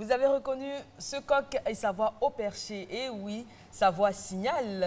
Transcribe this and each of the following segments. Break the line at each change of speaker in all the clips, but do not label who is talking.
Vous avez reconnu ce coq et sa voix au perché. Et oui, sa voix signale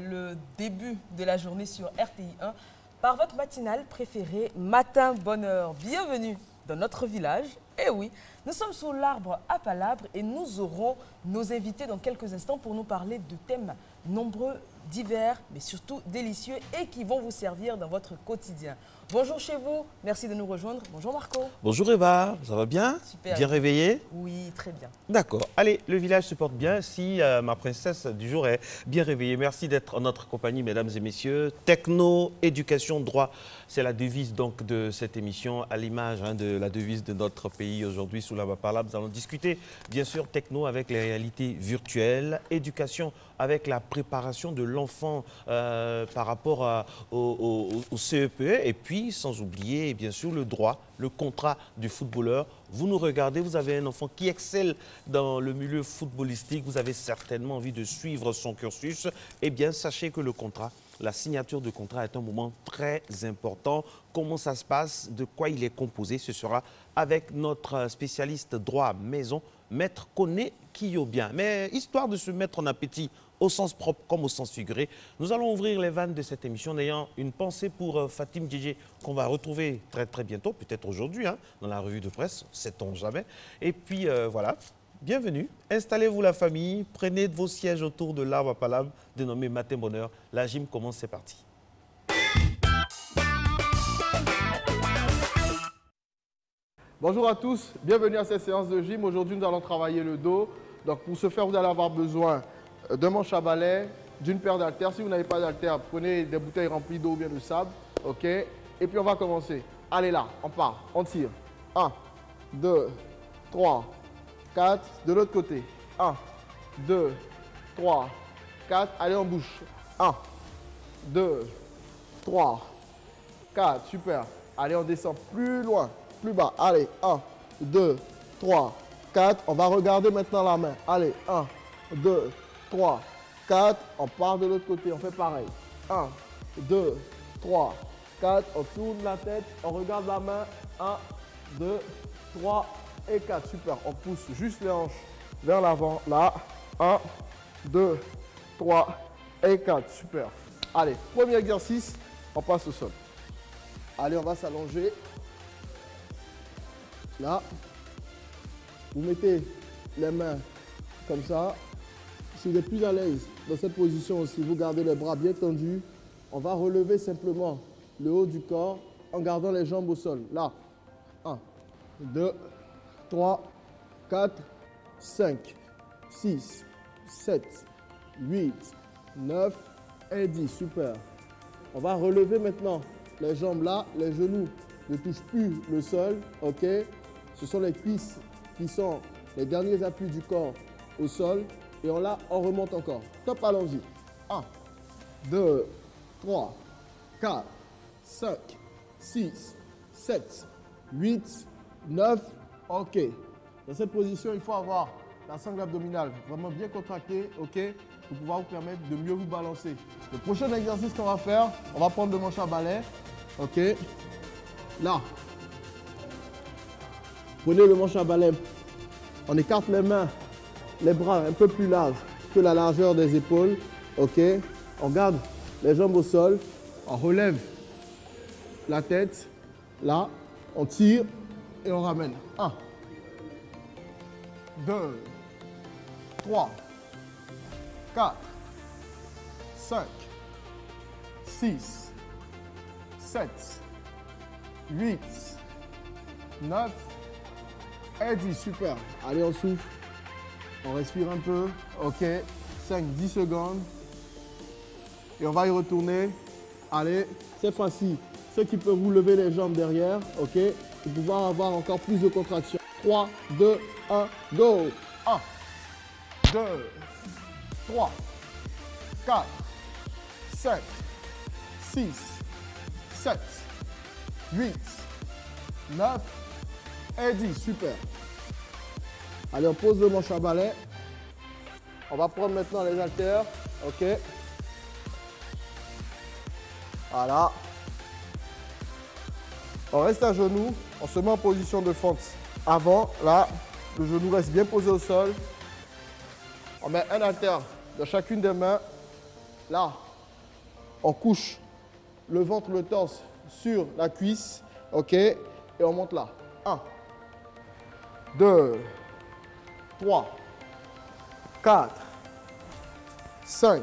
le début de la journée sur RTI 1 par votre matinale préférée, Matin Bonheur. Bienvenue dans notre village. Et oui, nous sommes sous l'arbre à palabres et nous aurons nos invités dans quelques instants pour nous parler de thèmes nombreux, divers, mais surtout délicieux et qui vont vous servir dans votre quotidien. Bonjour chez vous, merci de nous rejoindre. Bonjour Marco.
Bonjour Eva, ça va bien?
Super.
Bien réveillé?
Oui, très bien.
D'accord. Allez, le village se porte bien si ma princesse du jour est bien réveillée. Merci d'être en notre compagnie, mesdames et messieurs. Techno, éducation, droit, c'est la devise donc de cette émission, à l'image de la devise de notre pays aujourd'hui sous la parole. Nous allons discuter, bien sûr, techno avec les réalités virtuelles, éducation avec la préparation de l'enfant par rapport au CEPE et puis, sans oublier, bien sûr, le droit, le contrat du footballeur. Vous nous regardez, vous avez un enfant qui excelle dans le milieu footballistique, vous avez certainement envie de suivre son cursus. Eh bien, sachez que le contrat, la signature de contrat est un moment très important. Comment ça se passe, de quoi il est composé, ce sera avec notre spécialiste droit maison, Maître Koné Kiyobien. Mais histoire de se mettre en appétit, au sens propre comme au sens figuré, nous allons ouvrir les vannes de cette émission en ayant une pensée pour Fatim Djidje qu'on va retrouver très bientôt, peut-être aujourd'hui, dans la revue de presse, sait-on jamais. Et puis voilà, bienvenue, installez-vous la famille, prenez vos sièges autour de l'arbre à palabres dénommé Matin Bonheur. La gym commence, c'est parti.
Bonjour à tous, bienvenue à cette séance de gym. Aujourd'hui, nous allons travailler le dos. Donc pour ce faire, vous allez avoir besoin d'un manche à balai, d'une paire d'haltères. Si vous n'avez pas d'haltères, prenez des bouteilles remplies d'eau ou bien de sable. OK? Et puis on va commencer. Allez là, on part, on tire. 1, 2, 3, 4. De l'autre côté. 1, 2, 3, 4. Allez, on bouge. 1, 2, 3, 4. Super. Allez, on descend plus loin, plus bas. Allez, 1, 2, 3, 4. On va regarder maintenant la main. Allez, 1, 2, 3, 4. On part de l'autre côté. On fait pareil. 1, 2, 3, 4. On tourne la tête. On regarde la main. 1, 2, 3 et 4. Super. On pousse juste les hanches vers l'avant. Là. 1, 2, 3 et 4. Super. Allez, premier exercice. On passe au sol. Allez, on va s'allonger. Là. Vous mettez les mains comme ça. Si vous êtes plus à l'aise dans cette position aussi, vous gardez les bras bien tendus. On va relever simplement le haut du corps en gardant les jambes au sol. Là. 1, 2, 3, 4, 5, 6, 7, 8, 9 et 10. Super. On va relever maintenant les jambes là. Les genoux ne touchent plus le sol. OK? Ce sont les cuisses qui sont les derniers appuis du corps au sol. Et on remonte encore. Top, allons-y. 1, 2, 3, 4, 5, 6, 7, 8, 9. OK. Dans cette position, il faut avoir la sangle abdominale vraiment bien contractée, OK, pour pouvoir vous permettre de mieux vous balancer. Le prochain exercice qu'on va faire, on va prendre le manche à balai. OK. Là. Prenez le manche à balai. On écarte les mains, les bras un peu plus larges que la largeur des épaules. OK. On garde les jambes au sol. On relève la tête. Là. On tire et on ramène. 1, 2, 3, 4, 5, 6, 7, 8, 9 et 10. Super. Allez, on souffle. On respire un peu. OK. 5-10 secondes. Et on va y retourner. Allez, cette fois-ci, ceux qui peuvent vous lever les jambes derrière, OK, pour pouvoir avoir encore plus de contraction. 3, 2, 1, go. 1, 2, 3, 4, 5, 6, 7, 8, 9 et 10. Super. Allez, on pose le manche à balai. On va prendre maintenant les haltères. OK. Voilà. On reste à genoux. On se met en position de fente avant. Là. Le genou reste bien posé au sol. On met un haltère dans chacune des mains. Là, on couche le ventre, le torse sur la cuisse. OK? Et on monte là. 1, 2, 3, 4, 5,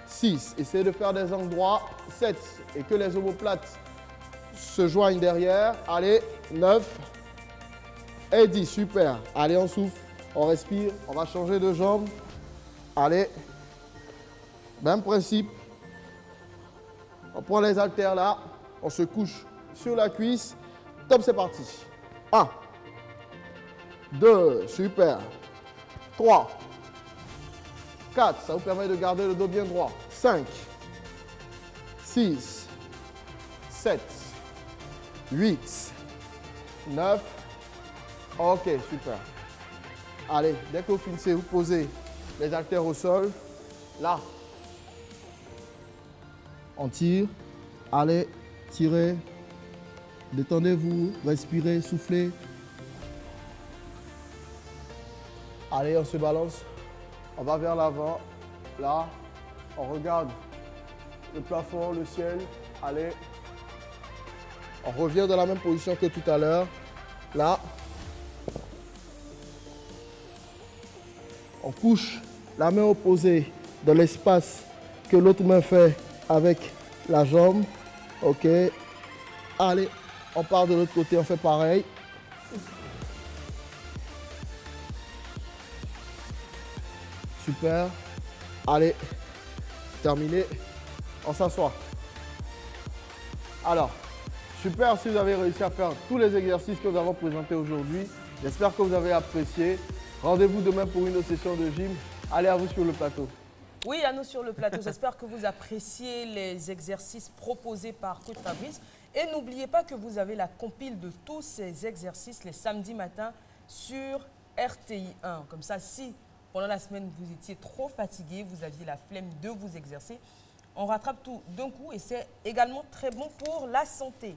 6. Essayez de faire des angles droits. 7. Et que les omoplates se joignent derrière. Allez, 9 et 10. Super. Allez, on souffle, on respire, on va changer de jambe. Allez. Même principe. On prend les haltères là. On se couche sur la cuisse. Top, c'est parti. 1, 2, super. 3, 4, ça vous permet de garder le dos bien droit. 5, 6, 7, 8, 9. Ok, super. Allez, dès que vous finissez, vous posez les haltères au sol. Là, on tire. Allez, tirez. Détendez-vous, respirez, soufflez. Allez, on se balance. On va vers l'avant. Là, on regarde le plafond, le ciel. Allez. On revient dans la même position que tout à l'heure. Là. On couche la main opposée dans l'espace que l'autre main fait avec la jambe. OK. Allez, on part de l'autre côté, on fait pareil. Super. Allez, terminé. On s'assoit. Alors, super si vous avez réussi à faire tous les exercices que nous avons présentés aujourd'hui. J'espère que vous avez apprécié. Rendez-vous demain pour une autre session de gym. Allez, à vous sur le plateau.
Oui, à nous sur le plateau. J'espère que vous appréciez les exercices proposés par Coach Fabrice. Et n'oubliez pas que vous avez la compile de tous ces exercices les samedis matins sur RTI 1. Comme ça, si pendant la semaine vous étiez trop fatigué, vous aviez la flemme de vous exercer, on rattrape tout d'un coup et c'est également très bon pour la santé.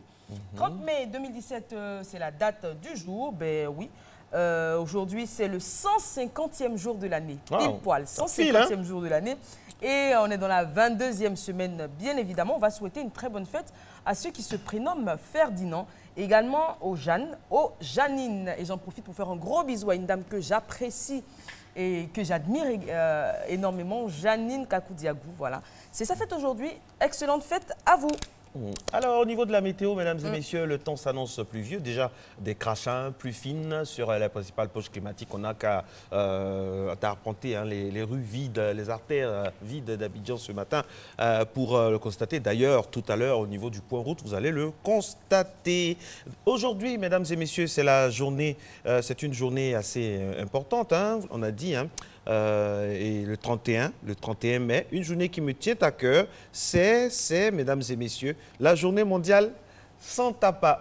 30 mai 2017, c'est la date du jour. Ben oui. Aujourd'hui, c'est le 150e jour de l'année. Pile poil, 150e jour de l'année. Et on est dans la 22e semaine, bien évidemment. On va souhaiter une très bonne fête à ceux qui se prénomment Ferdinand. Et également aux Jeanne, aux Janine. Et j'en profite pour faire un gros bisou à une dame que j'apprécie et que j'admire énormément, Janine Kakoudiagou. Voilà. C'est sa fête aujourd'hui. Excellente fête à vous.
Alors, au niveau de la météo, mesdames et messieurs, le temps s'annonce pluvieux. Déjà, des crachats plus fines sur la principale poche climatique. On n'a qu'à arpenter les rues vides, les artères vides d'Abidjan ce matin pour le constater. D'ailleurs, tout à l'heure, au niveau du point route, vous allez le constater. Aujourd'hui, mesdames et messieurs, c'est la journée, c'est une journée assez importante, hein, on a dit, hein. Et le 31 mai, une journée qui me tient à cœur, c'est, mesdames et messieurs, la journée mondiale sans tabac,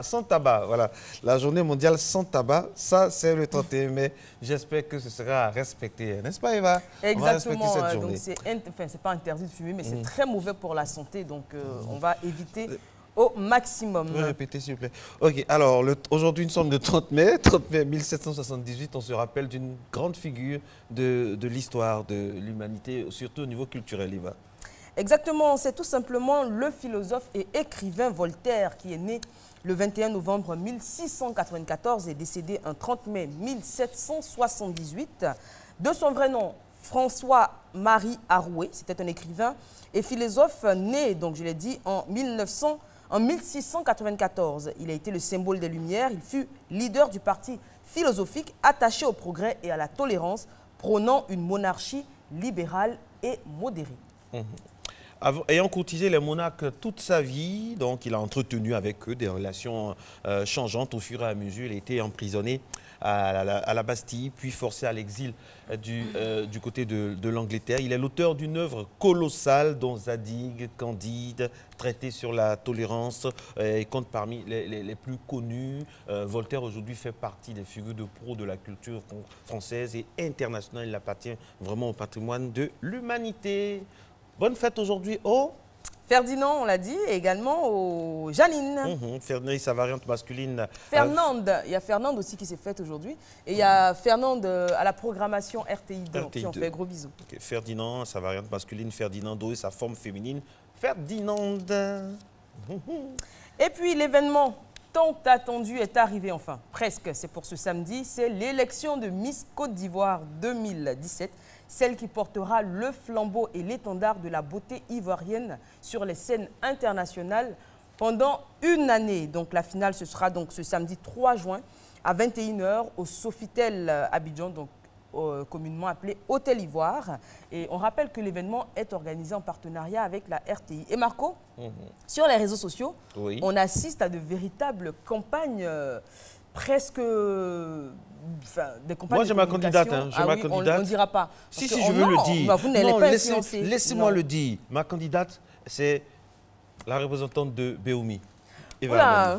voilà. La journée mondiale sans tabac, ça c'est le 31 mai. J'espère que ce sera respecté, n'est-ce pas Eva?
Exactement, donc c'est pas interdit de fumer, mais c'est très mauvais pour la santé, donc on va éviter au maximum.
Vous pouvez répéter, s'il vous plaît. OK, alors aujourd'hui, nous sommes le 30 mai 1778. On se rappelle d'une grande figure de l'histoire de l'humanité, surtout au niveau culturel, Eva.
Exactement, c'est tout simplement le philosophe et écrivain Voltaire qui est né le 21 novembre 1694 et décédé un 30 mai 1778. De son vrai nom, François-Marie Arouet, c'était un écrivain et philosophe né, donc je l'ai dit, en 1694, il a été le symbole des Lumières. Il fut leader du parti philosophique attaché au progrès et à la tolérance, prônant une monarchie libérale et modérée.
Ayant courtisé les monarques toute sa vie, donc il a entretenu avec eux des relations changeantes au fur et à mesure. Il a été emprisonné à la Bastille, puis forcé à l'exil du côté de l'Angleterre. Il est l'auteur d'une œuvre colossale dont Zadig, Candide, traité sur la tolérance, et compte parmi les plus connus. Voltaire aujourd'hui fait partie des figures de proue de la culture française et internationale. Il appartient vraiment au patrimoine de l'humanité. Bonne fête aujourd'hui aux
Ferdinand, on l'a dit, et également au Janine.
Ferdinand, sa variante masculine.
Fernande, il y a Fernande aussi qui s'est faite aujourd'hui. Et il y a Fernande à la programmation RTI2, qui en fait gros bisous.
Okay. Ferdinand, sa variante masculine, Ferdinando et sa forme féminine, Ferdinande.
Et puis l'événement tant attendu est arrivé enfin, presque, c'est pour ce samedi, c'est l'élection de Miss Côte d'Ivoire 2017, celle qui portera le flambeau et l'étendard de la beauté ivoirienne sur les scènes internationales pendant une année. Donc la finale, ce sera donc ce samedi 3 juin à 21 h au Sofitel Abidjan, donc communément appelé Hôtel Ivoire. Et on rappelle que l'événement est organisé en partenariat avec la RTI. Et Marco, sur les réseaux sociaux, on assiste à de véritables campagnes presque... des campagnes.
Moi, j'ai ma candidate. Hein.
On ne dira pas.
Si, je veux le dire.
Bah, vous n'allez pas influencer.
Laissez-moi le dire. Ma candidate, c'est la représentante de Béoumi.
Voilà.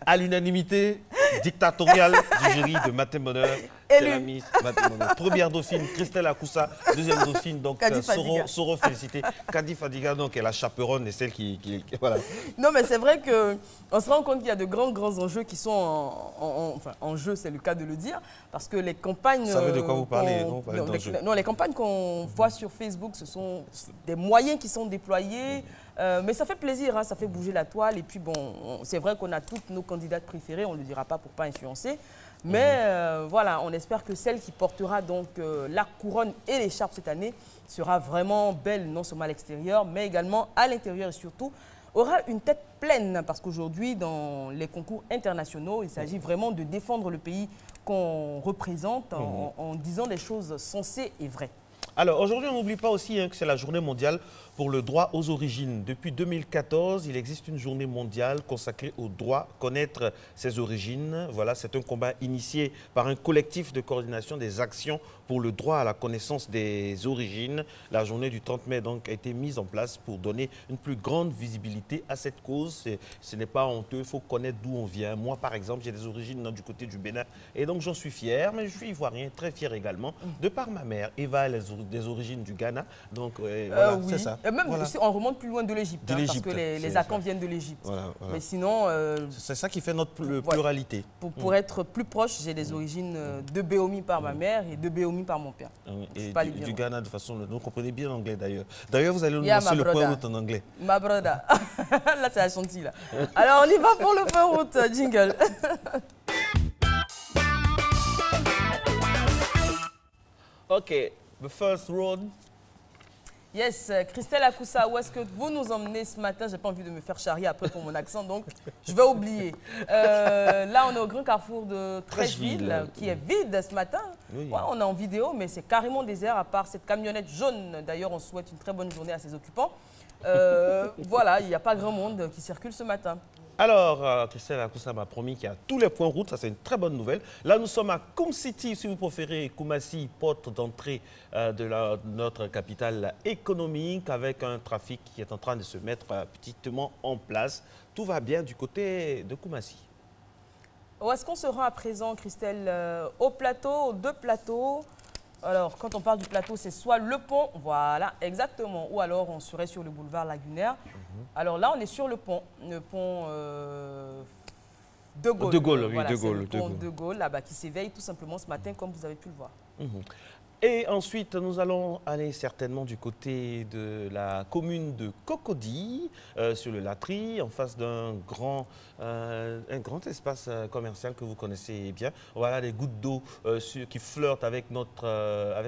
À l'unanimité dictatoriale du jury de Matin Bonheur, c'est la Miss Matin Bonheur. Première dauphine, Christelle Akoussa. Deuxième dauphine, donc Soro félicité. Kadi Fadiga, donc, est la chaperonne et celle qui voilà.
Non, mais c'est vrai qu'on se rend compte qu'il y a de grands enjeux qui sont en jeu, c'est le cas de le dire, parce que les campagnes...
Vous savez de quoi vous parlez,
non, les campagnes qu'on voit sur Facebook, ce sont des moyens qui sont déployés. Mais ça fait plaisir, hein, ça fait bouger la toile. Et puis bon, c'est vrai qu'on a toutes nos candidates préférées, on ne le dira pas pour ne pas influencer. Mais voilà, on espère que celle qui portera donc la couronne et l'écharpe cette année sera vraiment belle, non seulement à l'extérieur, mais également à l'intérieur et surtout aura une tête pleine. Parce qu'aujourd'hui, dans les concours internationaux, il s'agit vraiment de défendre le pays qu'on représente en disant des choses sensées et vraies.
Alors aujourd'hui, on n'oublie pas aussi que c'est la journée mondiale pour le droit aux origines. Depuis 2014, il existe une journée mondiale consacrée au droit, connaître ses origines. Voilà, c'est un combat initié par un collectif de coordination des actions pour le droit à la connaissance des origines. La journée du 30 mai donc, a été mise en place pour donner une plus grande visibilité à cette cause. Ce n'est pas honteux, il faut connaître d'où on vient. Moi, par exemple, j'ai des origines du côté du Bénin et donc j'en suis fier, mais je suis ivoirien, très fier également, de par ma mère. Eva, elle a des origines du Ghana, donc voilà,
oui.
c'est ça.
Et même,
voilà.
On remonte plus loin de l'Égypte, hein, parce que les Akans viennent de l'Égypte.
Voilà.
Mais sinon...
c'est ça qui fait notre pluralité.
Pour être plus proche, j'ai des origines de Béomi par ma mère et de Béomi par mon père.
Et du Ghana de façon... Vous comprenez bien l'anglais d'ailleurs. D'ailleurs, vous allez nous lancer le point route en anglais.
Ma broda. Là, c'est la chantilly. Là. Alors, on y va pour le point route, jingle.
OK, the first road.
Yes, Christelle Akoussa, où est-ce que vous nous emmenez ce matin? J'ai pas envie de me faire charrier après pour mon accent, donc je vais oublier. Là, on est au grand carrefour de Trècheville, qui est vide ce matin. Oui. Ouais, on est en vidéo, mais c'est carrément désert, à part cette camionnette jaune. D'ailleurs, on souhaite une très bonne journée à ses occupants. Voilà, il n'y a pas grand monde qui circule ce matin.
Alors, Christelle Akoussa m'a promis qu'il y a tous les points route, ça c'est une très bonne nouvelle. Là, nous sommes à Koum City, si vous préférez, Koumassi, porte d'entrée de notre capitale économique, avec un trafic qui est en train de se mettre petitement en place. Tout va bien du côté de Koumassi.
Où est-ce qu'on se rend à présent, Christelle? Au plateau, aux deux plateaux? Alors, quand on parle du plateau, c'est soit le pont, voilà, exactement, ou alors on serait sur le boulevard Lagunaire. Alors là, on est sur le pont de Gaulle.
De Gaulle, oui,
voilà,
de Gaulle.
Le pont de Gaulle, là-bas, qui s'éveille tout simplement ce matin, comme vous avez pu le voir.
Et ensuite, nous allons aller certainement du côté de la commune de Cocody, sur le Latry, en face d'un grand espace commercial que vous connaissez bien. Voilà les gouttes d'eau qui flirtent avec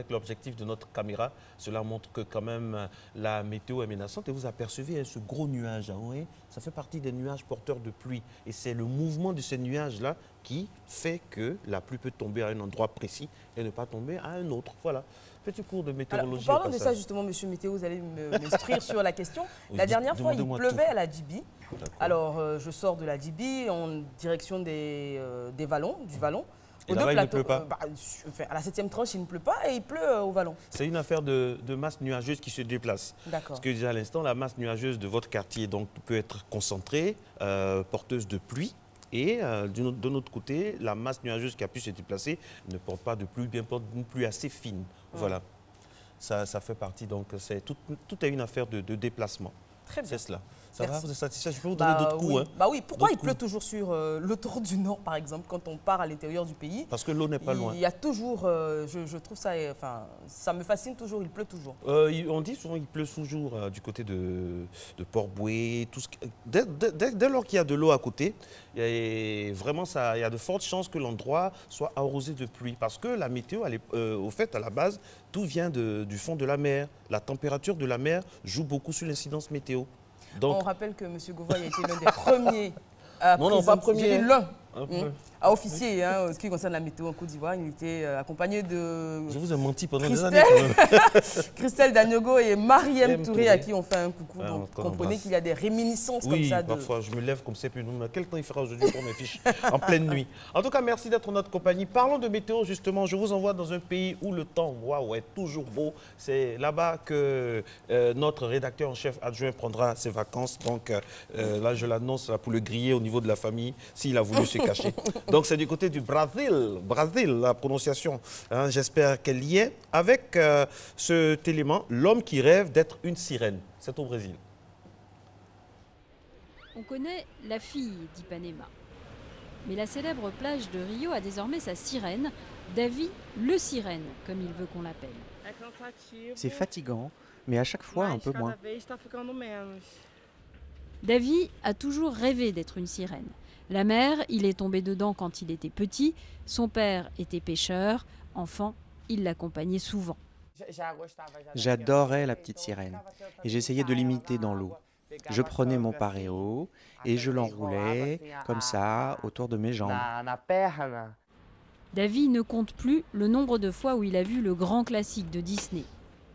l'objectif de notre caméra. Cela montre que quand même la météo est menaçante. Et vous apercevez ce gros nuage, oui, ça fait partie des nuages porteurs de pluie. Et c'est le mouvement de ces nuages-là qui fait que la pluie peut tomber à un endroit précis et ne pas tomber à un autre. Voilà, petit cours de météorologie.
Alors, parlons de ça justement, monsieur Météo, vous allez m'instruire sur la question. Oui, la dernière fois, il pleuvait à la Djibi. Alors, je sors de la Djibi en direction du Vallon.
Et là-bas, il ne pleut pas
à la 7e tranche, il ne pleut pas et il pleut au Vallon.
C'est une affaire de masse nuageuse qui se déplace.
D'accord.
Ce que je disais à l'instant, la masse nuageuse de votre quartier donc, peut être concentrée, porteuse de pluie. Et de notre côté, la masse nuageuse qui a pu se déplacer ne porte pas de pluie, bien porte une pluie assez fine. Voilà. ça fait partie. Donc, tout est une affaire de déplacement.
Très bien.
C'est cela. Ça
Merci.
va, vous êtes satisfait? Je peux vous donner d'autres coups.
Oui.
Hein.
Bah oui, pourquoi il
D'autres
pleut
coups.
toujours sur l'autoroute du Nord, par exemple, quand on part à l'intérieur du pays?
Parce que l'eau n'est pas loin.
Il y a toujours, je trouve ça, enfin, ça me fascine toujours, il pleut toujours.
On dit souvent qu'il pleut toujours du côté de Port-Boué. Dès lors qu'il y a de l'eau à côté, vraiment, il y a de fortes chances que l'endroit soit arrosé de pluie. Parce que la météo, au fait, à la base, tout vient du fond de la mer. La température de la mer joue beaucoup sur l'incidence météo. Donc,
on rappelle que M. Gouvoy a été l'un des premiers à
non, pas premier.
à officier en ce qui concerne la météo en Côte d'Ivoire. Il était accompagné de
je vous ai menti pendant des années.
Christelle Daniogo et Mariem Touré, à qui on fait un coucou.
Ouais,
Donc, comprenez qu'il y a des réminiscences comme ça.
Parfois, je me lève comme c'est plus nous. Mais quel temps il fera aujourd'hui pour mes fiches en pleine nuit? En tout cas, merci d'être en notre compagnie. Parlons de météo, justement. Je vous envoie dans un pays où le temps est toujours beau. C'est là-bas que notre rédacteur en chef adjoint prendra ses vacances. Donc là, je l'annonce pour le griller au niveau de la famille, s'il a voulu se cacher. Donc, c'est du côté du Brésil, la prononciation. Hein, j'espère qu'elle y est. Avec cet élément, l'homme qui rêve d'être une sirène. C'est au Brésil.
On connaît la fille d'Ipanema. Mais la célèbre plage de Rio a désormais sa sirène, Davi le sirène, comme il veut qu'on l'appelle.
C'est fatigant, mais à chaque fois un peu moins.
Davi a toujours rêvé d'être une sirène. La mer, il est tombé dedans quand il était petit. Son père était pêcheur. Enfant, il l'accompagnait souvent.
J'adorais la petite sirène et j'essayais de l'imiter dans l'eau. Je prenais mon paréo et je l'enroulais comme ça autour de mes jambes.
Davi ne compte plus le nombre de fois où il a vu le grand classique de Disney.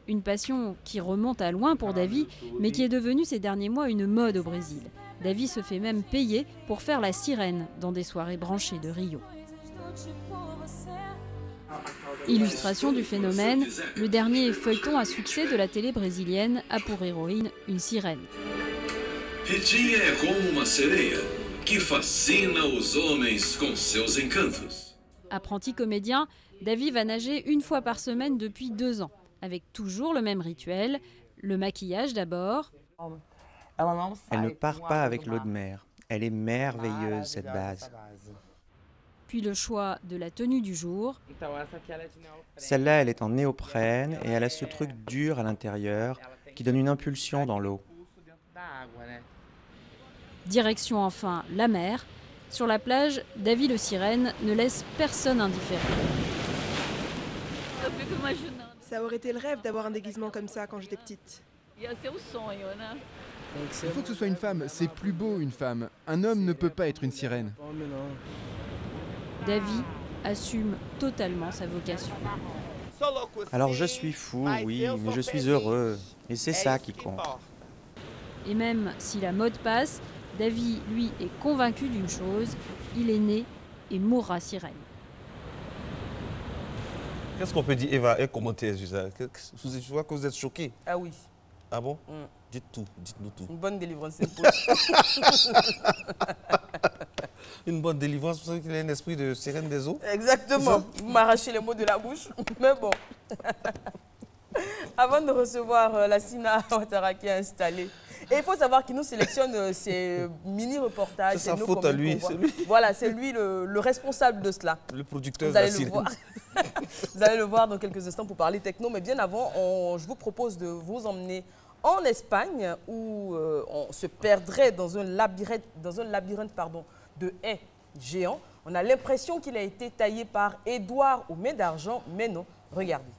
Une passion qui remonte à loin pour Davi, mais qui est devenue ces derniers mois une mode au Brésil. Davi se fait même payer pour faire la sirène dans des soirées branchées de Rio. Illustration du phénomène, le dernier feuilleton à succès de la télé brésilienne a pour héroïne une sirène.
Ritinha é como uma sereia que fascina os homens com seus encantos.
Apprenti comédien, Davi va nager une fois par semaine depuis 2 ans, avec toujours le même rituel, le maquillage d'abord.
Elle ne part pas avec l'eau de mer. Elle est merveilleuse, cette base.
Puis le choix de la tenue du jour.
Celle-là, elle est en néoprène et elle a ce truc dur à l'intérieur qui donne une impulsion dans l'eau.
Direction enfin la mer. Sur la plage, Davi le sirène ne laisse personne indifférent.
Ça aurait été le rêve d'avoir un déguisement comme ça quand j'étais petite.
Il faut que ce soit une femme, c'est plus beau une femme. Un homme ne peut pas être une sirène.
Davi assume totalement sa vocation.
Alors je suis fou, oui, mais je suis heureux. Et c'est ça qui compte.
Et même si la mode passe, Davi, lui, est convaincu d'une chose, il est né et mourra sirène.
Qu'est-ce qu'on peut dire, Eva, et commenter sur ça? Je vois que vous êtes choqués.
Ah oui.
Ah bon? Dites tout, dites-nous tout.
Une bonne délivrance s'impose.
Une bonne délivrance, pour ça qu'il a un esprit de sirène des eaux?
Exactement. Vous m'arrachez les mots de la bouche. Mais bon. Avant de recevoir la Sina Ouattara qui est installée, et il faut savoir qu'il nous sélectionne ces mini-reportages.
C'est sa faute à lui.
Voilà, c'est lui le responsable de cela.
Le producteur
Vous
de la
allez le voir. Vous allez le voir dans quelques instants pour parler techno. Mais bien avant, je vous propose de vous emmener en Espagne où on se perdrait dans un labyrinthe, de haies géants. On a l'impression qu'il a été taillé par Édouard Oumé d'Argent, mais non. Regardez.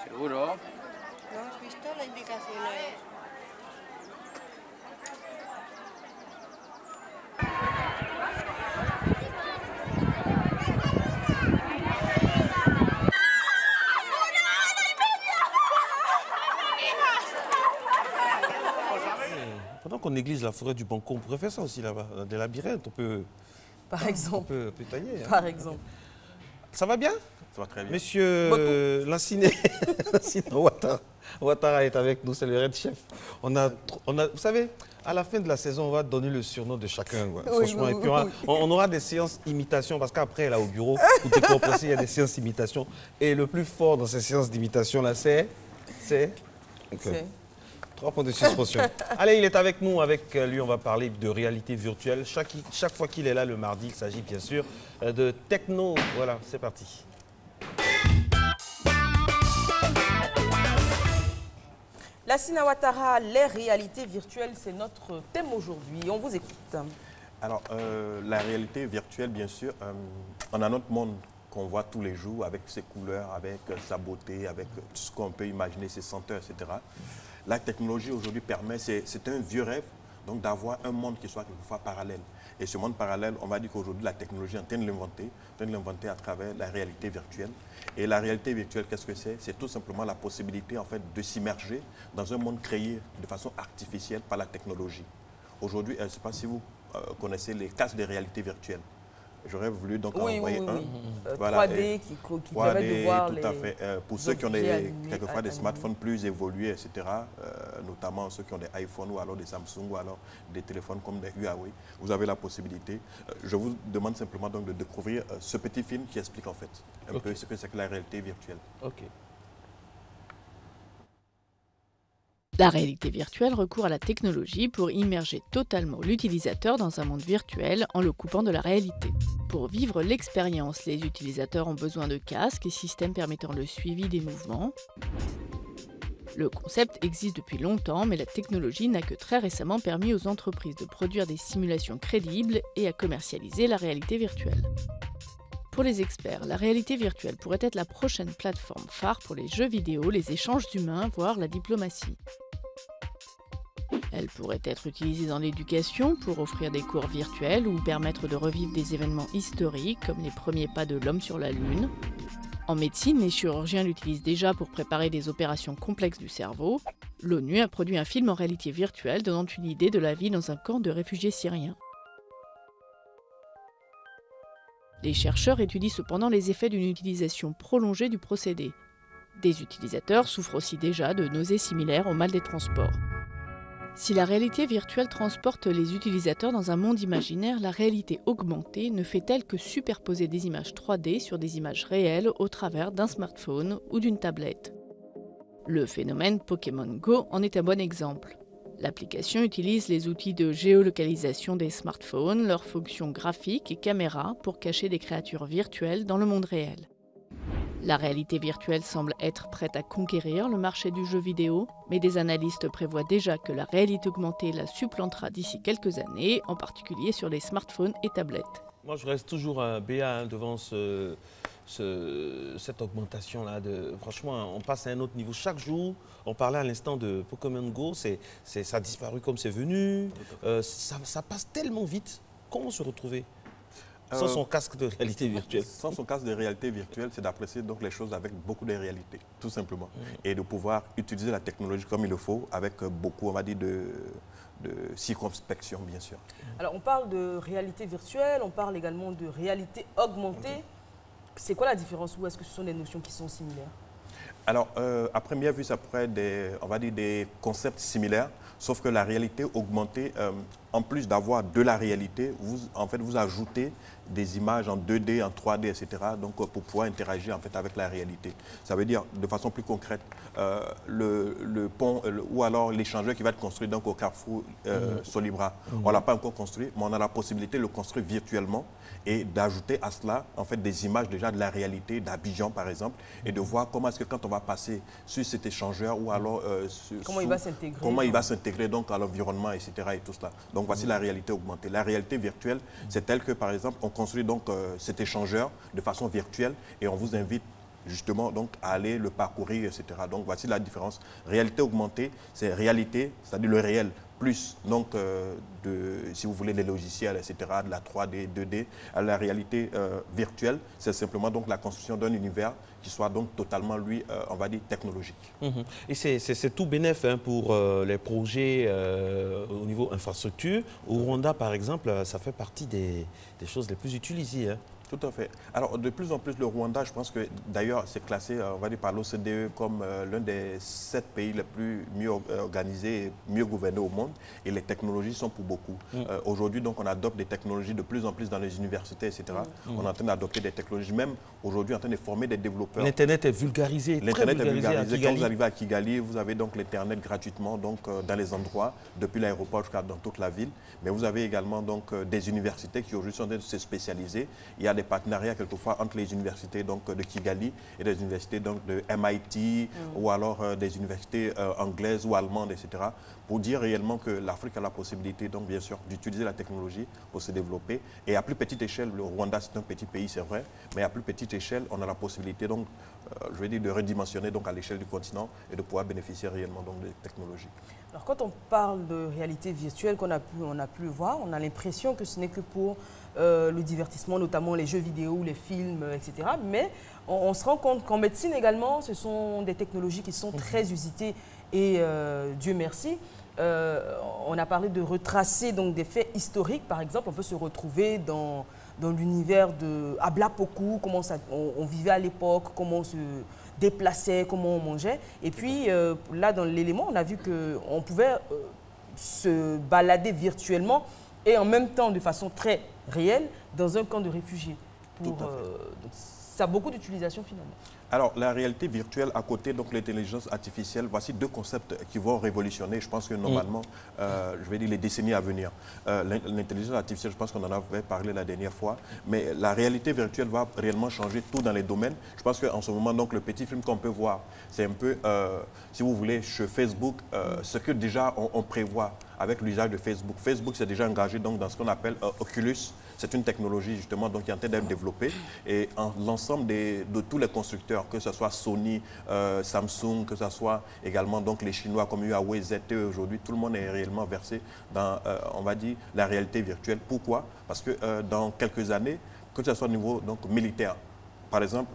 ¿Seguro? ¿No has visto la indicación?
Pendant qu'on néglige la forêt du Banco, on pourrait faire ça aussi là-bas, des labyrinthes, on peut
Par exemple.
on peut tailler.
Par exemple.
Ça va bien?
Ça va très bien.
Monsieur Lassine Ouattara est avec nous, c'est le Red Chef. On a, vous savez, à la fin de la saison, on va donner le surnom de chacun. Quoi.
Oui,
franchement,
oui,
et puis
oui.
on aura des séances imitation, parce qu'après, là, au bureau, pour décompresser, il y a des séances imitation. Et le plus fort dans ces séances d'imitation, là, c'est... 3 points de suspension. Allez, il est avec nous. Avec lui, on va parler de réalité virtuelle. Chaque fois qu'il est là le mardi, il s'agit bien sûr de techno. Voilà, c'est parti.
Lassine Ouattara, les réalités virtuelles, c'est notre thème aujourd'hui. On vous écoute.
Alors, la réalité virtuelle, bien sûr, on a notre monde qu'on voit tous les jours avec ses couleurs, avec sa beauté, avec tout ce qu'on peut imaginer, ses senteurs, etc. La technologie aujourd'hui permet, c'est un vieux rêve, donc d'avoir un monde qui soit quelquefois parallèle. Et ce monde parallèle, on va dire qu'aujourd'hui, la technologie est en train de l'inventer à travers la réalité virtuelle. Et la réalité virtuelle, qu'est-ce que c'est? C'est tout simplement la possibilité en fait, de s'immerger dans un monde créé de façon artificielle par la technologie. Aujourd'hui, je ne sais pas si vous connaissez les casques de réalité virtuelle. J'aurais voulu donc envoyer un.
Voilà, 3D qui permet de voir
tout à fait. Pour ceux qui ont quelquefois des smartphones plus évolués, etc., notamment ceux qui ont des iPhones ou alors des Samsung ou alors des téléphones comme des Huawei, vous avez la possibilité. Je vous demande simplement donc de découvrir ce petit film qui explique en fait un peu ce que c'est que la réalité virtuelle.
Ok.
La réalité virtuelle recourt à la technologie pour immerger totalement l'utilisateur dans un monde virtuel en le coupant de la réalité. Pour vivre l'expérience, les utilisateurs ont besoin de casques et systèmes permettant le suivi des mouvements. Le concept existe depuis longtemps, mais la technologie n'a que très récemment permis aux entreprises de produire des simulations crédibles et à commercialiser la réalité virtuelle. Pour les experts, la réalité virtuelle pourrait être la prochaine plateforme phare pour les jeux vidéo, les échanges humains, voire la diplomatie. Elle pourrait être utilisée dans l'éducation pour offrir des cours virtuels ou permettre de revivre des événements historiques comme les premiers pas de l'homme sur la Lune. En médecine, les chirurgiens l'utilisent déjà pour préparer des opérations complexes du cerveau. L'ONU a produit un film en réalité virtuelle donnant une idée de la vie dans un camp de réfugiés syriens. Les chercheurs étudient cependant les effets d'une utilisation prolongée du procédé. Des utilisateurs souffrent aussi déjà de nausées similaires au mal des transports. Si la réalité virtuelle transporte les utilisateurs dans un monde imaginaire, la réalité augmentée ne fait-elle que superposer des images 3D sur des images réelles au travers d'un smartphone ou d'une tablette. Le phénomène Pokémon Go en est un bon exemple. L'application utilise les outils de géolocalisation des smartphones, leurs fonctions graphiques et caméras pour cacher des créatures virtuelles dans le monde réel. La réalité virtuelle semble être prête à conquérir le marché du jeu vidéo, mais des analystes prévoient déjà que la réalité augmentée la supplantera d'ici quelques années, en particulier sur les smartphones et tablettes.
Moi, je reste toujours un BA devant cette augmentation-là. Franchement, on passe à un autre niveau. Chaque jour, on parlait à l'instant de Pokémon Go, ça a disparu comme c'est venu. Ça passe tellement vite. Comment se retrouver sans son casque de réalité virtuelle?
Sans son casque de réalité virtuelle, c'est d'apprécier donc les choses avec beaucoup de réalité, tout simplement. Et de pouvoir utiliser la technologie comme il le faut, avec beaucoup, on va dire, de circonspection, bien sûr.
Alors, on parle de réalité virtuelle, on parle également de réalité augmentée. C'est quoi la différence ou est-ce que ce sont des notions qui sont similaires?
Alors, à première vue, ça pourrait être on va dire des concepts similaires, sauf que la réalité augmentée, en plus d'avoir de la réalité, vous ajoutez des images en 2D, en 3D, etc. Donc, pour pouvoir interagir en fait, avec la réalité. Ça veut dire, de façon plus concrète, le pont ou alors l'échangeur qui va être construit donc, au carrefour Solibra. On ne l'a pas encore construit, mais on a la possibilité de le construire virtuellement et d'ajouter à cela en fait, des images déjà de la réalité d'Abidjan, par exemple, et de voir comment est-ce que quand on va passer sur cet échangeur ou alors
comment il va s'intégrer.
Comment il va s'intégrer donc à l'environnement, etc. et tout cela. Donc, voici la réalité augmentée. La réalité virtuelle, c'est telle que, par exemple, on construit donc cet échangeur de façon virtuelle et on vous invite justement donc à aller le parcourir, etc. Donc, voici la différence. Réalité augmentée, c'est réalité, c'est-à-dire le réel, plus donc, si vous voulez, des logiciels, etc., de la 3D, 2D, à la réalité virtuelle. C'est simplement donc la construction d'un univers qui soit donc totalement, lui, on va dire, technologique.
Et c'est tout bénéf hein, pour les projets au niveau infrastructure. Au Rwanda, par exemple, ça fait partie des choses les plus utilisées. Hein.
Tout à fait. Alors, de plus en plus, le Rwanda, je pense que d'ailleurs, c'est classé, on va dire, par l'OCDE comme l'un des 7 pays les plus mieux organisés et mieux gouvernés au monde. Et les technologies sont pour beaucoup. Aujourd'hui, donc, on adopte des technologies de plus en plus dans les universités, etc. On est en train d'adopter des technologies, même aujourd'hui, en train de former des développeurs.
L'Internet est vulgarisé.
L'Internet est vulgarisé. Quand vous arrivez à Kigali, vous avez donc l'Internet gratuitement donc, dans les endroits, depuis l'aéroport jusqu'à dans toute la ville. Mais vous avez également donc, des universités qui aujourd'hui sont en train de se spécialiser. Il y a des partenariats quelquefois entre les universités donc, de Kigali et des universités donc, de MIT ou alors des universités anglaises ou allemandes, etc. pour dire réellement que l'Afrique a la possibilité, donc bien sûr, d'utiliser la technologie pour se développer. Et à plus petite échelle, le Rwanda c'est un petit pays, c'est vrai, mais à plus petite échelle, on a la possibilité donc, je veux dire, de redimensionner donc, à l'échelle du continent et de pouvoir bénéficier réellement donc, des technologies.
Alors quand on parle de réalité virtuelle qu'on a pu voir, on a l'impression que ce n'est que pour le divertissement, notamment les jeux vidéo, les films, etc. Mais on se rend compte qu'en médecine également, ce sont des technologies qui sont très usitées et Dieu merci. On a parlé de retracer donc, des faits historiques, par exemple, on peut se retrouver dans l'univers de Ablapoku, comment on vivait à l'époque, comment on se déplaçait, comment on mangeait. Et puis là, dans l'élément, on a vu qu'on pouvait se balader virtuellement et en même temps, de façon très réelle, dans un camp de réfugiés. Ça a beaucoup d'utilisation finalement.
Alors, la réalité virtuelle à côté de l'intelligence artificielle, voici deux concepts qui vont révolutionner, je pense que normalement, je vais dire les décennies à venir. L'intelligence artificielle, je pense qu'on en avait parlé la dernière fois, mais la réalité virtuelle va réellement changer tout dans les domaines. Je pense qu'en ce moment, donc, le petit film qu'on peut voir, c'est un peu, si vous voulez, chez Facebook, ce que déjà on prévoit avec l'usage de Facebook. Facebook s'est déjà engagé donc, dans ce qu'on appelle Oculus. C'est une technologie justement donc, qui est en train d'être développée et l'ensemble de tous les constructeurs, que ce soit Sony, Samsung, que ce soit également donc, les Chinois comme Huawei, ZTE aujourd'hui, tout le monde est réellement versé dans, on va dire, la réalité virtuelle. Pourquoi? Parce que dans quelques années, que ce soit au niveau donc, militaire, par exemple,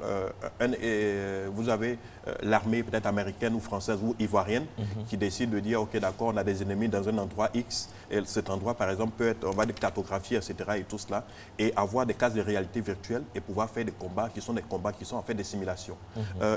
vous avez l'armée peut-être américaine ou française ou ivoirienne qui décide de dire, OK, d'accord, on a des ennemis dans un endroit X, et cet endroit, par exemple, peut être, on va dire, cartographié, etc., et tout cela, et avoir des cases de réalité virtuelle et pouvoir faire des combats qui sont en fait des simulations.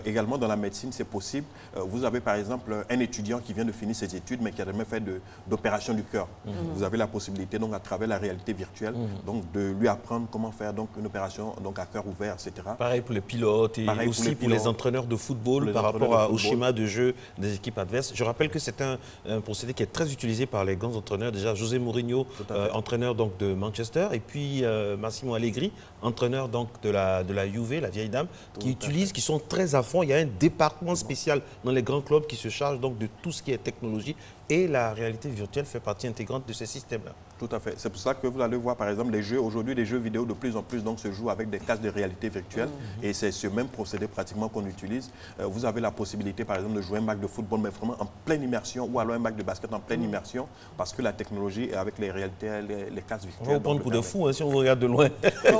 Également, dans la médecine, c'est possible. Vous avez, par exemple, un étudiant qui vient de finir ses études, mais qui a jamais fait d'opération du cœur. Vous avez la possibilité, donc, à travers la réalité virtuelle, donc, de lui apprendre comment faire donc, une opération donc, à cœur ouvert, etc.
Pareil pour les pilotes et aussi pour les entraîneurs de football par rapport au schéma de jeu des équipes adverses. Je rappelle que c'est un procédé qui est très utilisé par les grands entraîneurs. Déjà, José Mourinho, entraîneur donc, de Manchester, et puis Massimo Allegri, entraîneur donc, de la Juve, la vieille dame, qui sont très à fond. Il y a un département spécial dans les grands clubs qui se charge donc, de tout ce qui est technologie. Et la réalité virtuelle fait partie intégrante de ces systèmes-là.
Tout à fait. C'est pour ça que vous allez voir, par exemple, les jeux. Aujourd'hui, les jeux vidéo de plus en plus donc, se jouent avec des casques de réalité virtuelle. Et c'est ce même procédé pratiquement qu'on utilise. Vous avez la possibilité, par exemple, de jouer un match de football, mais vraiment en pleine immersion, ou alors un match de basket en pleine immersion, parce que la technologie, avec les réalités, les casques virtuels...
On va vous prendre pour de fous si on vous regarde de loin.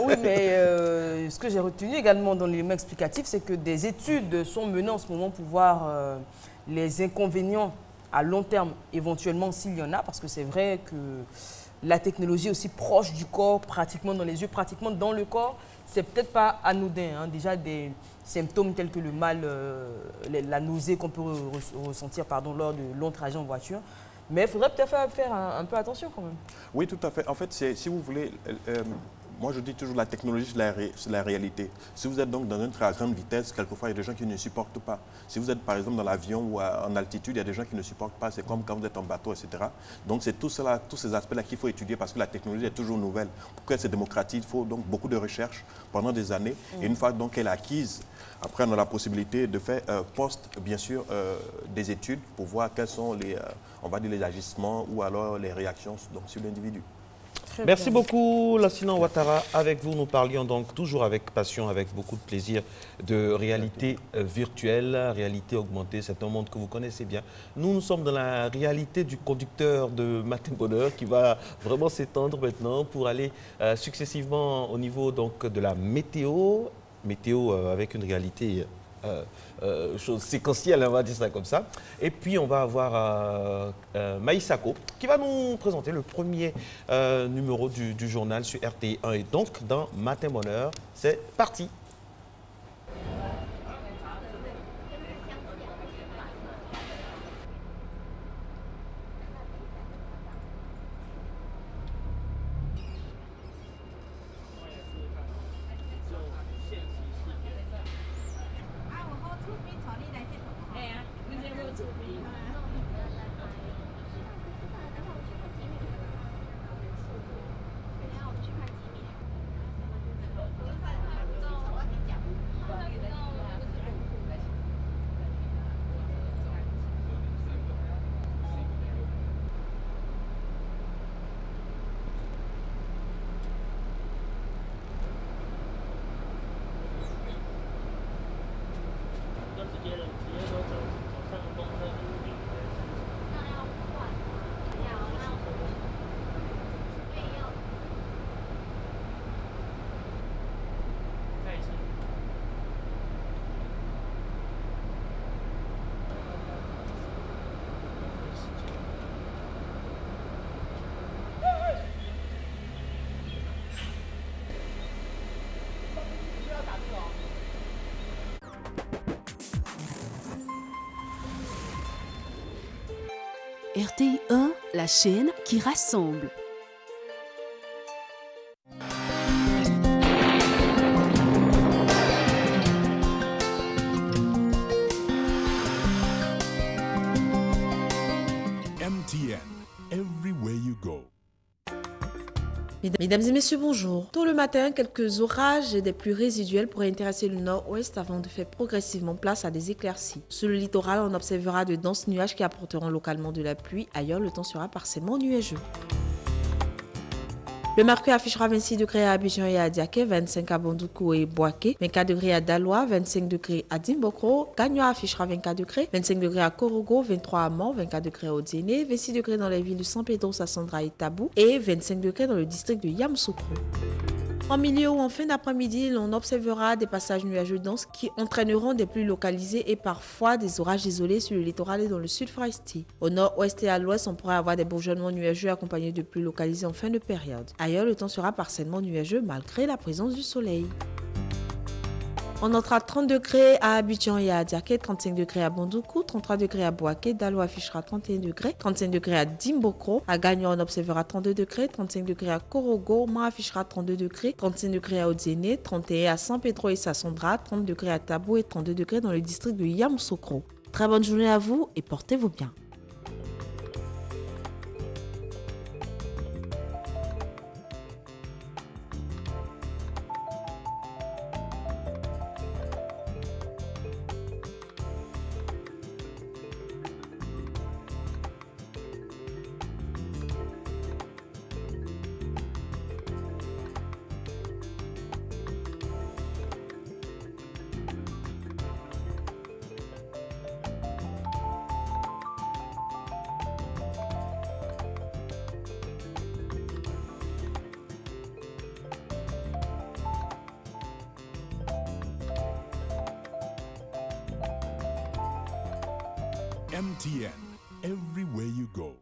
Oui, mais ce que j'ai retenu également dans l'élément explicatif, c'est que des études sont menées en ce moment pour voir les inconvénients à long terme, éventuellement, s'il y en a, parce que c'est vrai que la technologie est aussi proche du corps, pratiquement dans les yeux, pratiquement dans le corps, c'est peut-être pas anodin. Hein. Déjà, des symptômes tels que le mal, la nausée qu'on peut ressentir lors de longs trajets en voiture. Mais il faudrait peut-être faire un peu attention quand même.
Oui, tout à fait. En fait, si vous voulez... moi, je dis toujours la technologie, c'est la réalité. Si vous êtes donc dans une très grande vitesse, quelquefois, il y a des gens qui ne supportent pas. Si vous êtes, par exemple, dans l'avion ou en altitude, il y a des gens qui ne supportent pas. C'est comme quand vous êtes en bateau, etc. Donc, c'est tout cela, tous ces aspects-là qu'il faut étudier parce que la technologie est toujours nouvelle. Pour qu'elle se démocratise, il faut donc beaucoup de recherche pendant des années. Et une fois donc qu'elle est acquise, après, on a la possibilité de faire bien sûr, des études pour voir quels sont les, on va dire, les agissements ou alors les réactions donc, sur l'individu.
Merci beaucoup, Lassina Ouattara. Avec vous, nous parlions donc toujours avec passion, avec beaucoup de plaisir de réalité virtuelle, réalité augmentée. C'est un monde que vous connaissez bien. Nous sommes dans la réalité du conducteur de Matin Bonheur qui va vraiment s'étendre maintenant pour aller successivement au niveau donc, de la météo. Météo avec une réalité chose séquentielle, on va dire ça comme ça. Et puis on va avoir Maïsako qui va nous présenter le premier numéro du journal sur RTI 1 et donc dans Matin Bonheur. C'est parti.
RTI 1, la chaîne qui rassemble.
MTN, everywhere you go.
Mesdames et messieurs, bonjour. Tôt le matin, quelques orages et des pluies résiduelles pourraient intéresser le nord-ouest avant de faire progressivement place à des éclaircies. Sur le littoral, on observera de denses nuages qui apporteront localement de la pluie. Ailleurs, le temps sera partiellement nuageux. Le mercure affichera 26 degrés à Abidjan et à Diaké, 25 à Bondoukou et Boaké, 24 degrés à Daloa, 25 degrés à Dimbokro, Gagnoa affichera 24 degrés, 25 degrés à Korogo, 23 à Mont, 24 degrés à Odiéné, 26 degrés dans les villes de San Pedro, Sassandra et Tabou et 25 degrés dans le district de Yamoussoukro. En milieu ou en fin d'après-midi, l'on observera des passages nuageux denses qui entraîneront des pluies localisées et parfois des orages isolés sur le littoral et dans le sud forestier. Au nord-ouest et à l'ouest, on pourrait avoir des bourgeonnements nuageux accompagnés de pluies localisées en fin de période. Ailleurs, le temps sera partiellement nuageux malgré la présence du soleil. On notera 30 degrés à Abidjan et à Diaké, 35 degrés à Bondoukou, 33 degrés à Boaké, Dalo affichera 31 degrés, 35 degrés à Dimbokro, à Gagnon on observera 32 degrés, 35 degrés à Korogo, Ma affichera 32 degrés, 35 degrés à Odiéné, 31 à San Pedro et Sassandra, 30 degrés à Tabou et 32 degrés dans le district de Yamoussoukro. Très bonne journée à vous et portez-vous bien.
MTN, everywhere you go.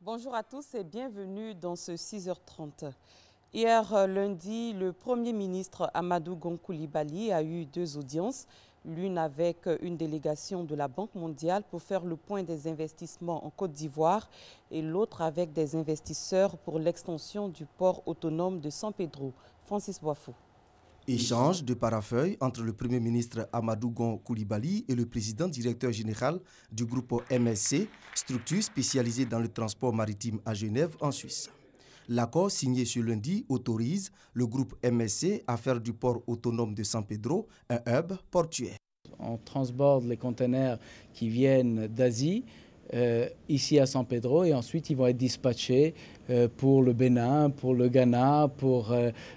Bonjour à tous et bienvenue dans ce 6h30. Hier lundi, le Premier ministre Amadou Gon Coulibaly a eu deux audiences, l'une avec une délégation de la Banque mondiale pour faire le point des investissements en Côte d'Ivoire et l'autre avec des investisseurs pour l'extension du port autonome de San Pedro. Francis Boifou.
Échange de parafeuilles entre le Premier ministre Amadou Gon Coulibaly et le président directeur général du groupe MSC, structure spécialisée dans le transport maritime à Genève, en Suisse. L'accord signé ce lundi autorise le groupe MSC à faire du port autonome de San Pedro un hub portuaire.
On transborde les conteneurs qui viennent d'Asie ici à San Pedro et ensuite ils vont être dispatchés pour le Bénin, pour le Ghana, pour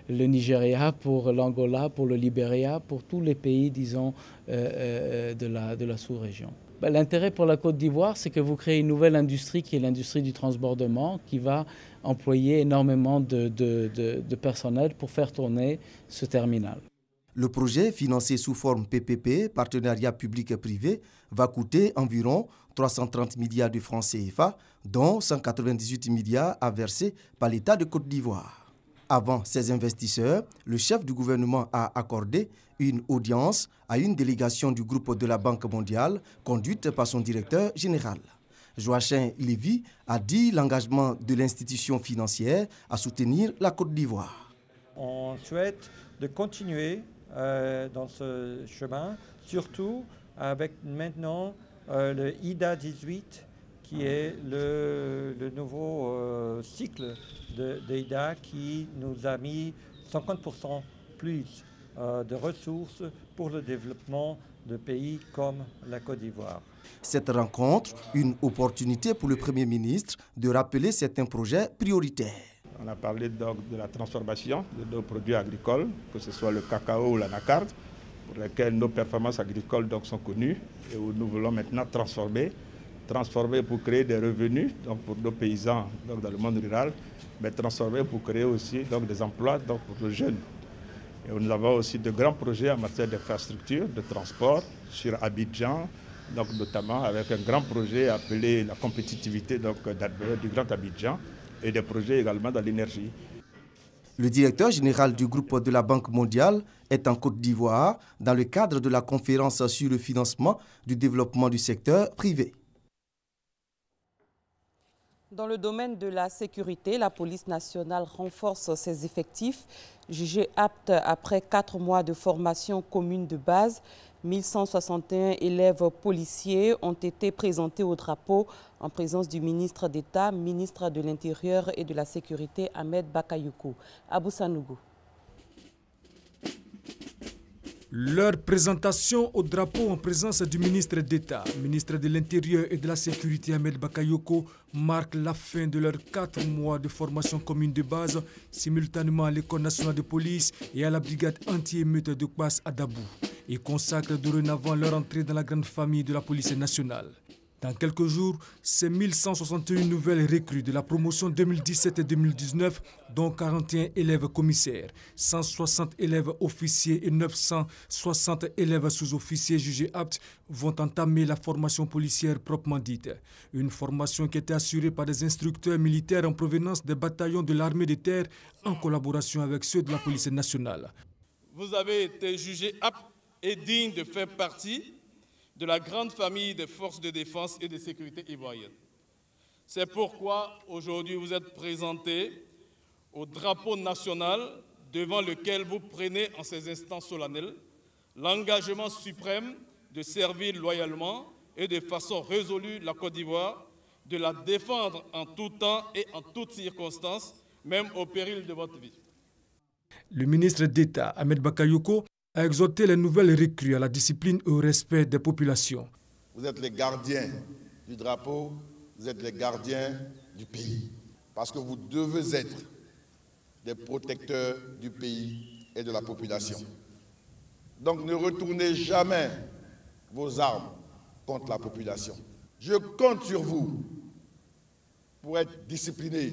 le Nigeria, pour l'Angola, pour le Libéria, pour tous les pays, disons, de la sous-région. L'intérêt pour la Côte d'Ivoire, c'est que vous créez une nouvelle industrie qui est l'industrie du transbordement qui va employer énormément de personnel pour faire tourner ce terminal.
Le projet, financé sous forme PPP, partenariat public-privé, va coûter environ 330 milliards de francs CFA, dont 198 milliards à verser par l'État de Côte d'Ivoire. Avant ces investisseurs, le chef du gouvernement a accordé une audience à une délégation du groupe de la Banque mondiale, conduite par son directeur général. Joachim Lévy a dit l'engagement de l'institution financière à soutenir la Côte d'Ivoire.
On souhaite de continuer dans ce chemin, surtout avec maintenant le IDA 18 qui est le nouveau cycle d'IDA qui nous a mis 50% plus de ressources pour le développement de pays comme la Côte d'Ivoire.
Cette rencontre, une opportunité pour le Premier ministre de rappeler certains projets prioritaires.
On a parlé donc de la transformation de nos produits agricoles, que ce soit le cacao ou l'anacarde, pour lesquels nos performances agricoles donc sont connues et où nous voulons maintenant transformer pour créer des revenus donc pour nos paysans donc dans le monde rural, mais transformer pour créer aussi donc des emplois donc pour les jeunes. Et nous avons aussi de grands projets en matière d'infrastructure, de transport sur Abidjan, donc notamment avec un grand projet appelé la compétitivité donc, du Grand Abidjan et des projets également dans l'énergie.
Le directeur général du groupe de la Banque mondiale est en Côte d'Ivoire dans le cadre de la conférence sur le financement du développement du secteur privé.
Dans le domaine de la sécurité, la police nationale renforce ses effectifs. Jugés aptes après 4 mois de formation commune de base, 1161 élèves policiers ont été présentés au drapeau en présence du ministre d'État, ministre de l'Intérieur et de la Sécurité, Ahmed Bakayoko. Abou Sanougou.
Leur présentation au drapeau en présence du ministre d'État, ministre de l'Intérieur et de la Sécurité Ahmed Bakayoko marque la fin de leurs 4 mois de formation commune de base, simultanément à l'École nationale de police et à la brigade anti-émeute de Kouass à Dabou, et consacre dorénavant leur entrée dans la grande famille de la police nationale. Dans quelques jours, ces 1161 nouvelles recrues de la promotion 2017-2019, dont 41 élèves commissaires, 160 élèves officiers et 960 élèves sous-officiers jugés aptes, vont entamer la formation policière proprement dite. Une formation qui était assurée par des instructeurs militaires en provenance des bataillons de l'armée de terre en collaboration avec ceux de la police nationale.
Vous avez été jugés aptes et dignes de faire partie de la grande famille des forces de défense et de sécurité ivoiriennes. C'est pourquoi aujourd'hui vous êtes présentés au drapeau national devant lequel vous prenez en ces instants solennels l'engagement suprême de servir loyalement et de façon résolue la Côte d'Ivoire, de la défendre en tout temps et en toutes circonstances, même au péril de votre vie.
Le ministre d'État, Ahmed Bakayoko, a exhorté les nouvelles recrues à la discipline et au respect des populations.
Vous êtes les gardiens du drapeau, vous êtes les gardiens du pays. Parce que vous devez être des protecteurs du pays et de la population. Donc ne retournez jamais vos armes contre la population. Je compte sur vous pour être discipliné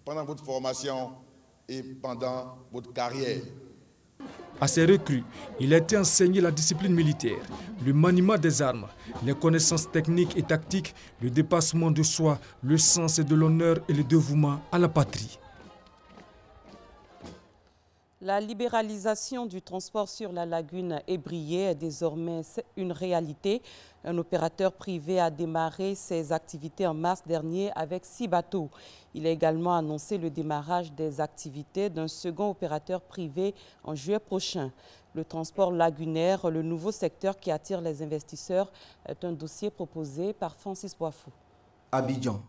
pendant votre formation et pendant votre carrière.
À ces recrues, il a été enseigné la discipline militaire, le maniement des armes, les connaissances techniques et tactiques, le dépassement de soi, le sens de l'honneur et le dévouement à la patrie.
La libéralisation du transport sur la lagune Ébrié est désormais une réalité. Un opérateur privé a démarré ses activités en mars dernier avec 6 bateaux. Il a également annoncé le démarrage des activités d'un second opérateur privé en juillet prochain. Le transport lagunaire, le nouveau secteur qui attire les investisseurs, est un dossier proposé par Francis Boifou.
Abidjan.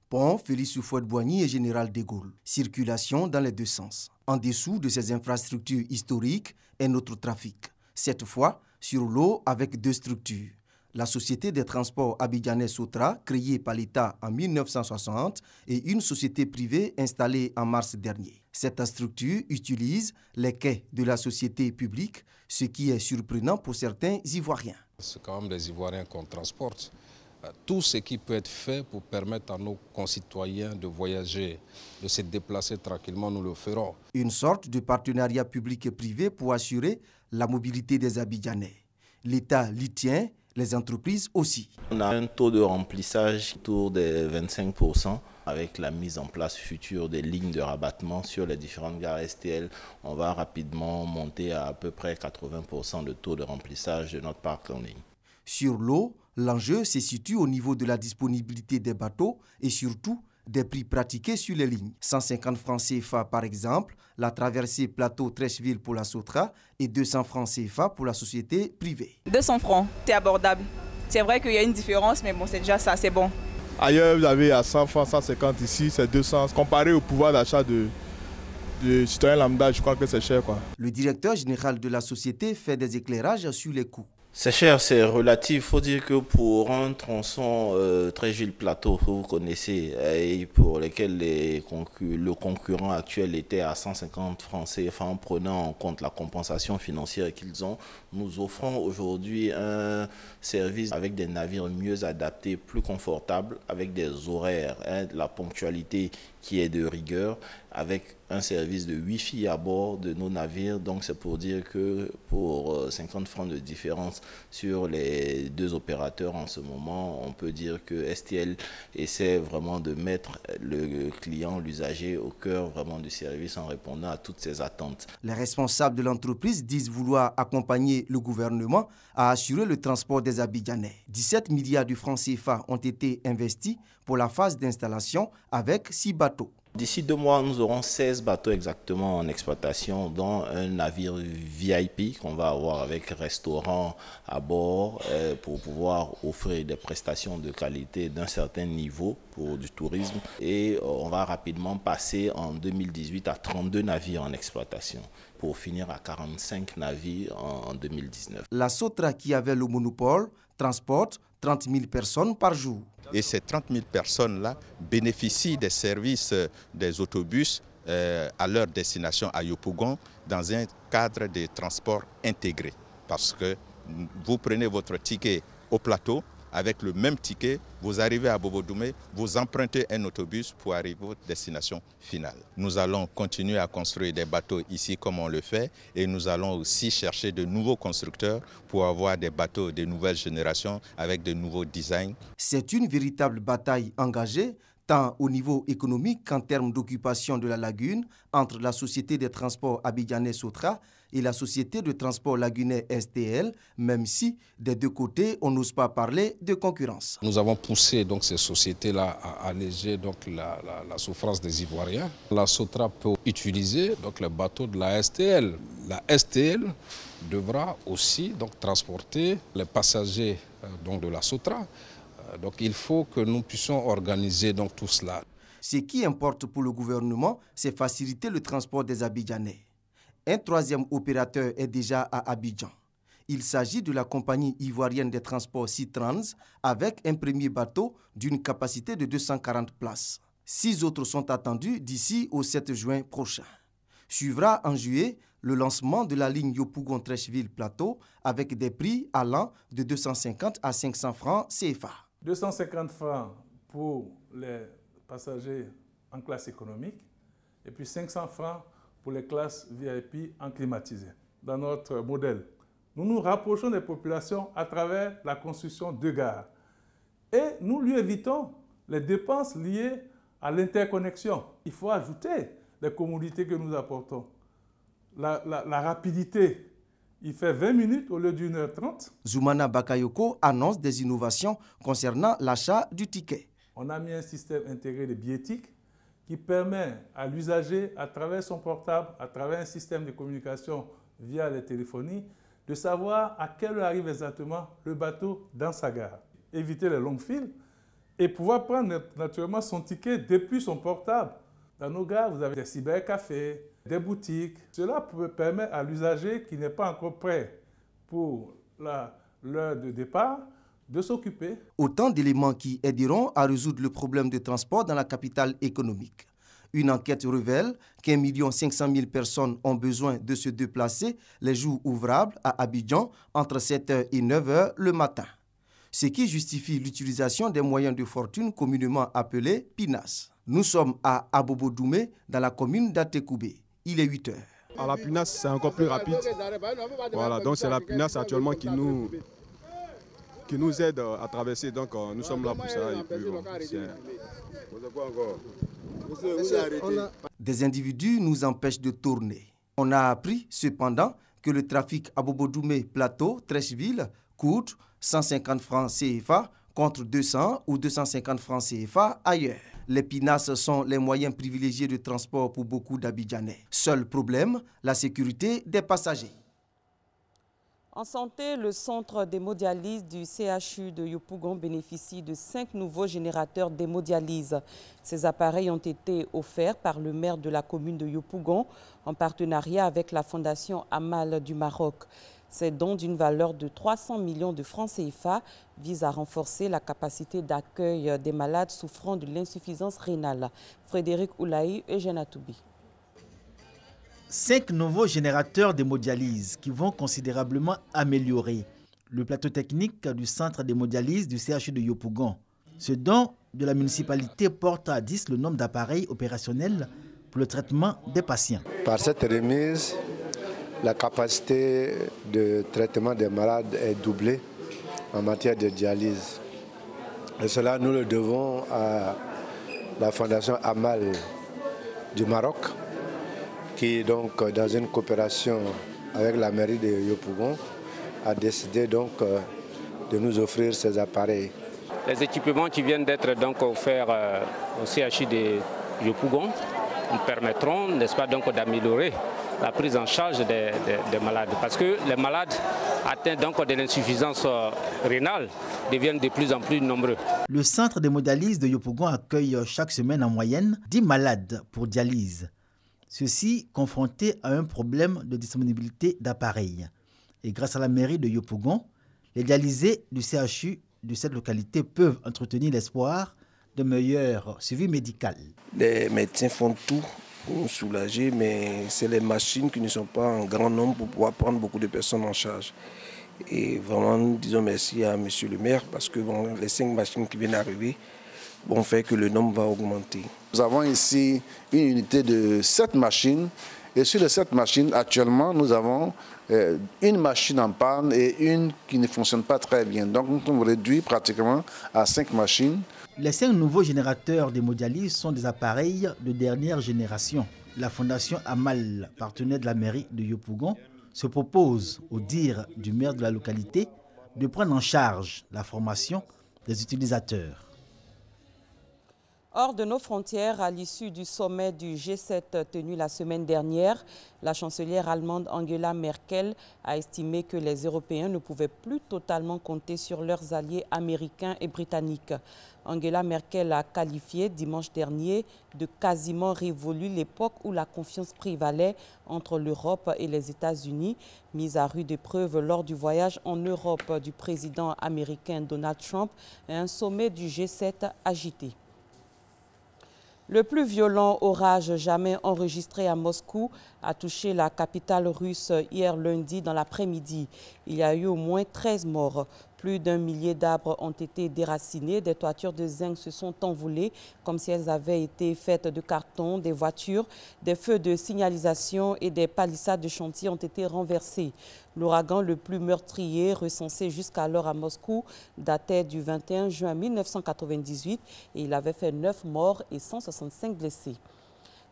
Pont Félix Houphouët-Boigny et Général de Gaulle. Circulation dans les deux sens. En dessous de ces infrastructures historiques est notre trafic. Cette fois, sur l'eau avec 2 structures. La Société des transports abidjanais Sotra, créée par l'État en 1960, et une société privée installée en mars dernier. Cette structure utilise les quais de la société publique, ce qui est surprenant pour certains Ivoiriens.
C'est quand même des Ivoiriens qu'on transporte. Tout ce qui peut être fait pour permettre à nos concitoyens de voyager, de se déplacer tranquillement, nous le ferons.
Une sorte de partenariat public et privé pour assurer la mobilité des Abidjanais. L'État l'y tient, les entreprises aussi.
On a un taux de remplissage autour des 25%. Avec la mise en place future des lignes de rabattement sur les différentes gares STL, on va rapidement monter à peu près 80% de taux de remplissage de notre parc en ligne.
Sur l'eau, l'enjeu se situe au niveau de la disponibilité des bateaux et surtout des prix pratiqués sur les lignes. 150 francs CFA par exemple, la traversée Plateau-Trècheville pour la Sotra et 200 francs CFA pour la société privée.
200 francs, c'est abordable. C'est vrai qu'il y a une différence, mais bon, c'est déjà ça, c'est bon.
Ailleurs, vous avez à 100 francs, 150, ici c'est 200. Comparé au pouvoir d'achat de citoyens lambda, je crois que c'est cher, quoi.
Le directeur général de la société fait des éclairages sur les coûts.
C'est cher, c'est relatif. Il faut dire que pour un tronçon Trècheville-Plateau, que vous connaissez, et pour lequel le concurrent actuel était à 150 francs CFA, en prenant en compte la compensation financière qu'ils ont, nous offrons aujourd'hui un service avec des navires mieux adaptés, plus confortables, avec des horaires, de la ponctualité qui est de rigueur, avec un service de Wi-Fi à bord de nos navires. Donc c'est pour dire que pour 50 francs de différence sur les 2 opérateurs en ce moment, on peut dire que STL essaie vraiment de mettre le client, l'usager au cœur vraiment du service en répondant à toutes ses attentes.
Les responsables de l'entreprise disent vouloir accompagner le gouvernement à assurer le transport des Abidjanais. 17 milliards de francs CFA ont été investis pour la phase d'installation avec 6 bateaux.
D'ici 2 mois, nous aurons 16 bateaux exactement en exploitation, dont un navire VIP qu'on va avoir avec restaurant à bord pour pouvoir offrir des prestations de qualité d'un certain niveau pour du tourisme. Et on va rapidement passer en 2018 à 32 navires en exploitation pour finir à 45 navires en 2019.
La Sotra, qui avait le monopole, transporte 30 000 personnes par jour.
Et ces 30 000 personnes-là bénéficient des services des autobus à leur destination à Yopougon dans un cadre de transport intégré. Parce que vous prenez votre ticket au plateau, avec le même ticket, vous arrivez à Bobo-Doumé, vous empruntez un autobus pour arriver à votre destination finale. Nous allons continuer à construire des bateaux ici comme on le fait et nous allons aussi chercher de nouveaux constructeurs pour avoir des bateaux de nouvelles générations avec de nouveaux designs.
C'est une véritable bataille engagée, tant au niveau économique qu'en termes d'occupation de la lagune entre la Société des transports abidjanais Sotra et la Société de transport lagunais STL, même si des 2 côtés, on n'ose pas parler de concurrence.
Nous avons poussé donc ces sociétés-là à alléger donc la souffrance des Ivoiriens. La Sotra peut utiliser donc les bateaux de la STL. La STL devra aussi donc transporter les passagers donc de la Sotra. Donc il faut que nous puissions organiser donc tout cela.
Ce qui importe pour le gouvernement, c'est faciliter le transport des Abidjanais. Un 3e opérateur est déjà à Abidjan. Il s'agit de la compagnie ivoirienne des transports Citrans avec un premier bateau d'une capacité de 240 places. 6 autres sont attendus d'ici au 7 juin prochain. Suivra en juillet le lancement de la ligne Yopougon-Trècheville-Plateau avec des prix allant de 250 à 500 francs CFA.
250 francs pour les passagers en classe économique et puis 500 francs pour les classes VIP en climatisé. Dans notre modèle, nous nous rapprochons des populations à travers la construction de gares et nous lui évitons les dépenses liées à l'interconnexion. Il faut ajouter les commodités que nous apportons. la rapidité. Il fait 20 minutes au lieu d'1h30.
Zoumana Bakayoko annonce des innovations concernant l'achat du ticket.
On a mis un système intégré de billettique qui permet à l'usager, à travers son portable, à travers un système de communication via les téléphonies, de savoir à quelle heure arrive exactement le bateau dans sa gare. Éviter les longues files et pouvoir prendre naturellement son ticket depuis son portable. Dans nos gares, vous avez des cybercafés, des boutiques. Cela permet à l'usager qui n'est pas encore prêt pour l'heure de départ de s'occuper.
Autant d'éléments qui aideront à résoudre le problème de transport dans la capitale économique. Une enquête révèle qu'1 500 000 personnes ont besoin de se déplacer les jours ouvrables à Abidjan entre 7h et 9h le matin. Ce qui justifie l'utilisation des moyens de fortune communément appelés PINAS. Nous sommes à Abobo-Doumé, dans la commune d'Atekoubé. Il est 8h.
À la PINAS, c'est encore plus rapide. Voilà, donc c'est la PINAS actuellement qui nous aide à traverser. Donc nous sommes là pour ça. Et puis,
Des individus nous empêchent de tourner. On a appris cependant que le trafic à Bobo-Doumé Plateau, Trècheville, coûte 150 francs CFA contre 200 ou 250 francs CFA ailleurs. Les PINAS sont les moyens privilégiés de transport pour beaucoup d'Abidjanais. Seul problème, la sécurité des passagers.
En santé, le centre d'hémodialyse du CHU de Yopougon bénéficie de 5 nouveaux générateurs d'hémodialyse. Ces appareils ont été offerts par le maire de la commune de Yopougon en partenariat avec la Fondation Amal du Maroc. Ces dons d'une valeur de 300 millions de francs CFA visent à renforcer la capacité d'accueil des malades souffrant de l'insuffisance rénale. Frédéric Oulaï, Eugène Atoubi.
5 nouveaux générateurs d'hémodialyse qui vont considérablement améliorer le plateau technique du centre d'hémodialyse du CHU de Yopougon. Ce don de la municipalité porte à 10 le nombre d'appareils opérationnels pour le traitement des patients.
Par cette remise, la capacité de traitement des malades est doublée en matière de dialyse. Et cela, nous le devons à la Fondation Amal du Maroc, qui, donc, dans une coopération avec la mairie de Yopougon, a décidé donc de nous offrir ces appareils.
Les équipements qui viennent d'être donc offerts au CHU de Yopougon nous permettront, n'est-ce pas, donc d'améliorer la prise en charge des malades. Parce que les malades atteints donc de l'insuffisance rénale deviennent de plus en plus nombreux.
Le centre d'hémodialyse de Yopougon accueille chaque semaine en moyenne 10 malades pour dialyse. Ceux-ci confrontés à un problème de disponibilité d'appareils. Et grâce à la mairie de Yopougon, les dialysés du CHU de cette localité peuvent entretenir l'espoir de meilleur suivi médical.
Les médecins font tout pour nous soulager, mais c'est les machines qui ne sont pas en grand nombre pour pouvoir prendre beaucoup de personnes en charge. Et vraiment, disons merci à monsieur le maire parce que les 5 machines qui viennent d'arriver vont faire que le nombre va augmenter.
Nous avons ici une unité de 7 machines et sur les 7 machines, actuellement, nous avons une machine en panne et une qui ne fonctionne pas très bien. Donc nous avons réduit pratiquement à 5 machines.
Les 5 nouveaux générateurs d'hémodialyse sont des appareils de dernière génération. La Fondation Amal, partenaire de la mairie de Yopougon, se propose, au dire du maire de la localité, de prendre en charge la formation des utilisateurs.
Hors de nos frontières, à l'issue du sommet du G7 tenu la semaine dernière, la chancelière allemande Angela Merkel a estimé que les Européens ne pouvaient plus totalement compter sur leurs alliés américains et britanniques. Angela Merkel a qualifié dimanche dernier de quasiment révolue l'époque où la confiance prévalait entre l'Europe et les États-Unis, mise à rude épreuve lors du voyage en Europe du président américain Donald Trump et un sommet du G7 agité. Le plus violent orage jamais enregistré à Moscou a touché la capitale russe hier lundi dans l'après-midi. Il y a eu au moins 13 morts. Plus d'1 millier d'arbres ont été déracinés, des toitures de zinc se sont envolées comme si elles avaient été faites de carton, des voitures, des feux de signalisation et des palissades de chantier ont été renversés. L'ouragan le plus meurtrier recensé jusqu'alors à Moscou datait du 21 juin 1998 et il avait fait 9 morts et 165 blessés.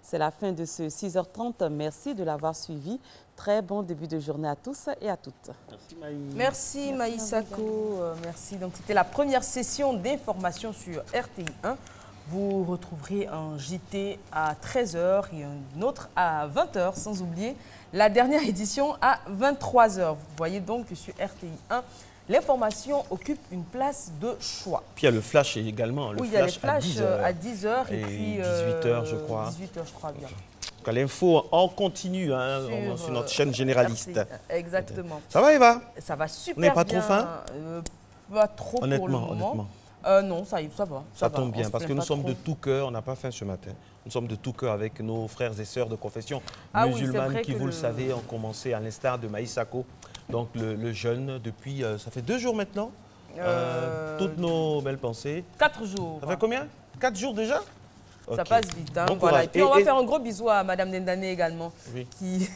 C'est la fin de ce 6h30. Merci de l'avoir suivi. Très bon début de journée à tous et à toutes.
Merci Maï.
Merci Maï Sako. Merci. Donc c'était la première session d'information sur RTI 1. Vous retrouverez un JT à 13h et un autre à 20h, sans oublier la dernière édition à 23h. Vous voyez donc que sur RTI 1, l'information occupe une place de choix.
Puis il y a le flash également.
Oui, il y a le flash à 10h et puis
18h, je crois.
18h, je crois bien.
L'info en continu sur notre chaîne généraliste.
Exactement.
Ça va, Eva?
Ça va super bien.
On n'est pas trop faim?
Pas trop pour le moment.
Honnêtement.
Non, ça va.
Ça tombe bien parce que nous sommes de tout cœur, on n'a pas faim ce matin. Nous sommes de tout cœur avec nos frères et sœurs de confession musulmane qui, vous le savez, ont commencé à l'instar de Maï Sako. Donc le jeûne depuis, ça fait 2 jours maintenant. Toutes nos belles pensées.
4 jours.
Ça fait combien? 4 jours déjà?
Ça passe vite. Hein,
bon
voilà. Et puis on va faire un gros bisou à Madame Nendane également.
Oui.
Qui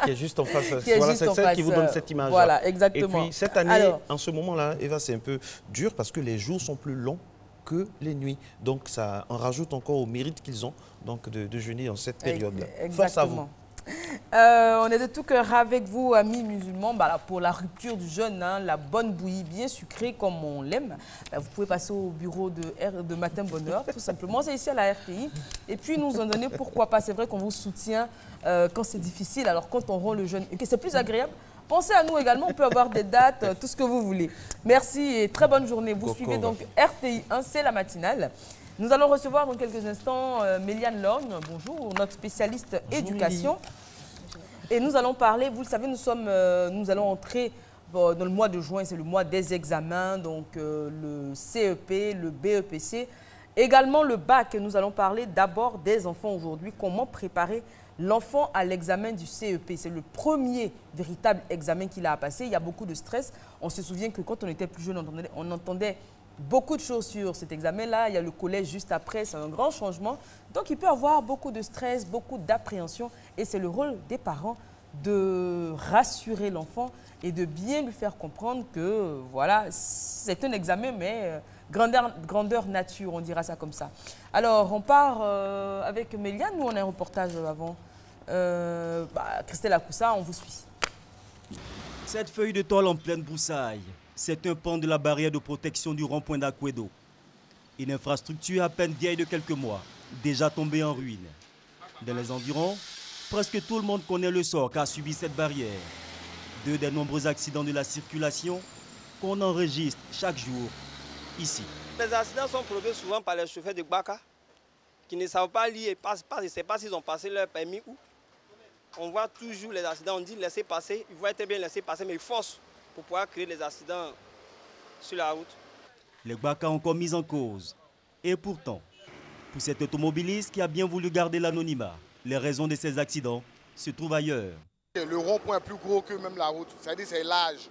est juste en face. Voilà, c'est celle qui vous donne cette image.
Voilà, exactement.
Et puis cette année, en ce moment-là, Eva, c'est un peu dur parce que les jours sont plus longs que les nuits. Donc ça en rajoute encore au mérite qu'ils ont donc de jeûner en cette période-là. Force à vous.
On est de tout cœur avec vous, amis musulmans, pour la rupture du jeûne, la bonne bouillie bien sucrée comme on l'aime. Vous pouvez passer au bureau de Matin Bonheur, tout simplement. C'est ici à la RTI. Et puis nous en donner pourquoi pas. C'est vrai qu'on vous soutient quand c'est difficile, alors quand on rend le jeûne et que c'est plus agréable. Pensez à nous également, on peut avoir des dates, tout ce que vous voulez. Merci et très bonne journée. Vous suivez donc RTI 1, c'est la matinale. Nous allons recevoir dans quelques instants Méliane Lorgne, bonjour, notre spécialiste éducation. Et nous allons parler, vous le savez, nous allons entrer dans le mois de juin, c'est le mois des examens, donc le CEP, le BEPC, également le bac. Nous allons parler d'abord des enfants aujourd'hui, comment préparer l'enfant à l'examen du CEP. C'est le premier véritable examen qu'il a à passer. Il y a beaucoup de stress. On se souvient que quand on était plus jeune, on entendait beaucoup de choses sur cet examen-là. Il y a le collège juste après, c'est un grand changement. Donc, il peut y avoir beaucoup de stress, beaucoup d'appréhension. Et c'est le rôle des parents de rassurer l'enfant et de bien lui faire comprendre que, voilà, c'est un examen, mais grandeur nature, on dira ça comme ça. Alors, on part avec Méliane. Nous, on a un reportage avant. Christelle Akoussa, on vous suit.
Cette feuille de tôle en pleine broussaille. C'est un pan de la barrière de protection du rond-point d'Akwedo. Une infrastructure à peine vieille de quelques mois, déjà tombée en ruine. Dans les environs, presque tout le monde connaît le sort qu'a subi cette barrière. 2 des nombreux accidents de la circulation qu'on enregistre chaque jour ici.
Les accidents sont provoqués souvent par les chauffeurs de Baka qui ne savent pas lire et je ne sais pas s'ils ont passé leur permis où. On voit toujours les accidents, on dit laisser passer, ils vont être bien laisser passer, mais ils forcent pour pouvoir créer des accidents sur la route.
Les Baka ont encore mis en cause. Et pourtant, pour cet automobiliste qui a bien voulu garder l'anonymat, les raisons de ces accidents se trouvent ailleurs.
Le rond-point est plus gros que même la route, c'est-à-dire c'est large.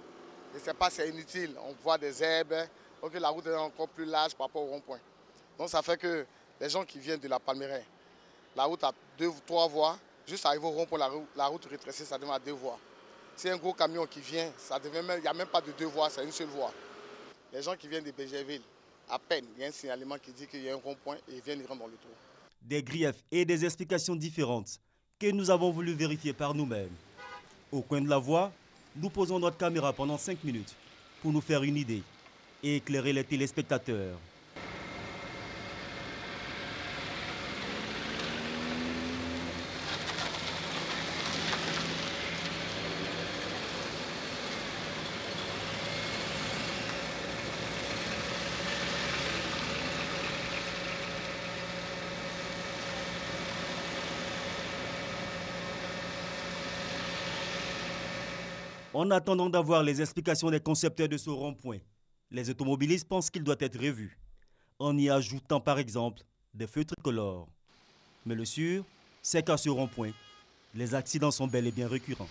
Et c'est pas c'est inutile, on voit des herbes, donc la route est encore plus large par rapport au rond-point. Donc ça fait que les gens qui viennent de la Palmeraie, la route a 2 ou 3 voies, juste arriver au rond-point, la route rétrécie, ça devient à 2 voies. C'est un gros camion qui vient, il n'y a même pas de 2 voies, c'est une seule voie. Les gens qui viennent de Bégerville, à peine, il y a un signalement qui dit qu'il y a un rond-point et ils viennent rentrer dans le trou.
Des griefs et des explications différentes que nous avons voulu vérifier par nous-mêmes. Au coin de la voie, nous posons notre caméra pendant 5 minutes pour nous faire une idée et éclairer les téléspectateurs. En attendant d'avoir les explications des concepteurs de ce rond-point, les automobilistes pensent qu'il doit être revu, en y ajoutant par exemple des feux tricolores. Mais le sûr, c'est qu'à ce rond-point, les accidents sont bel et bien récurrents.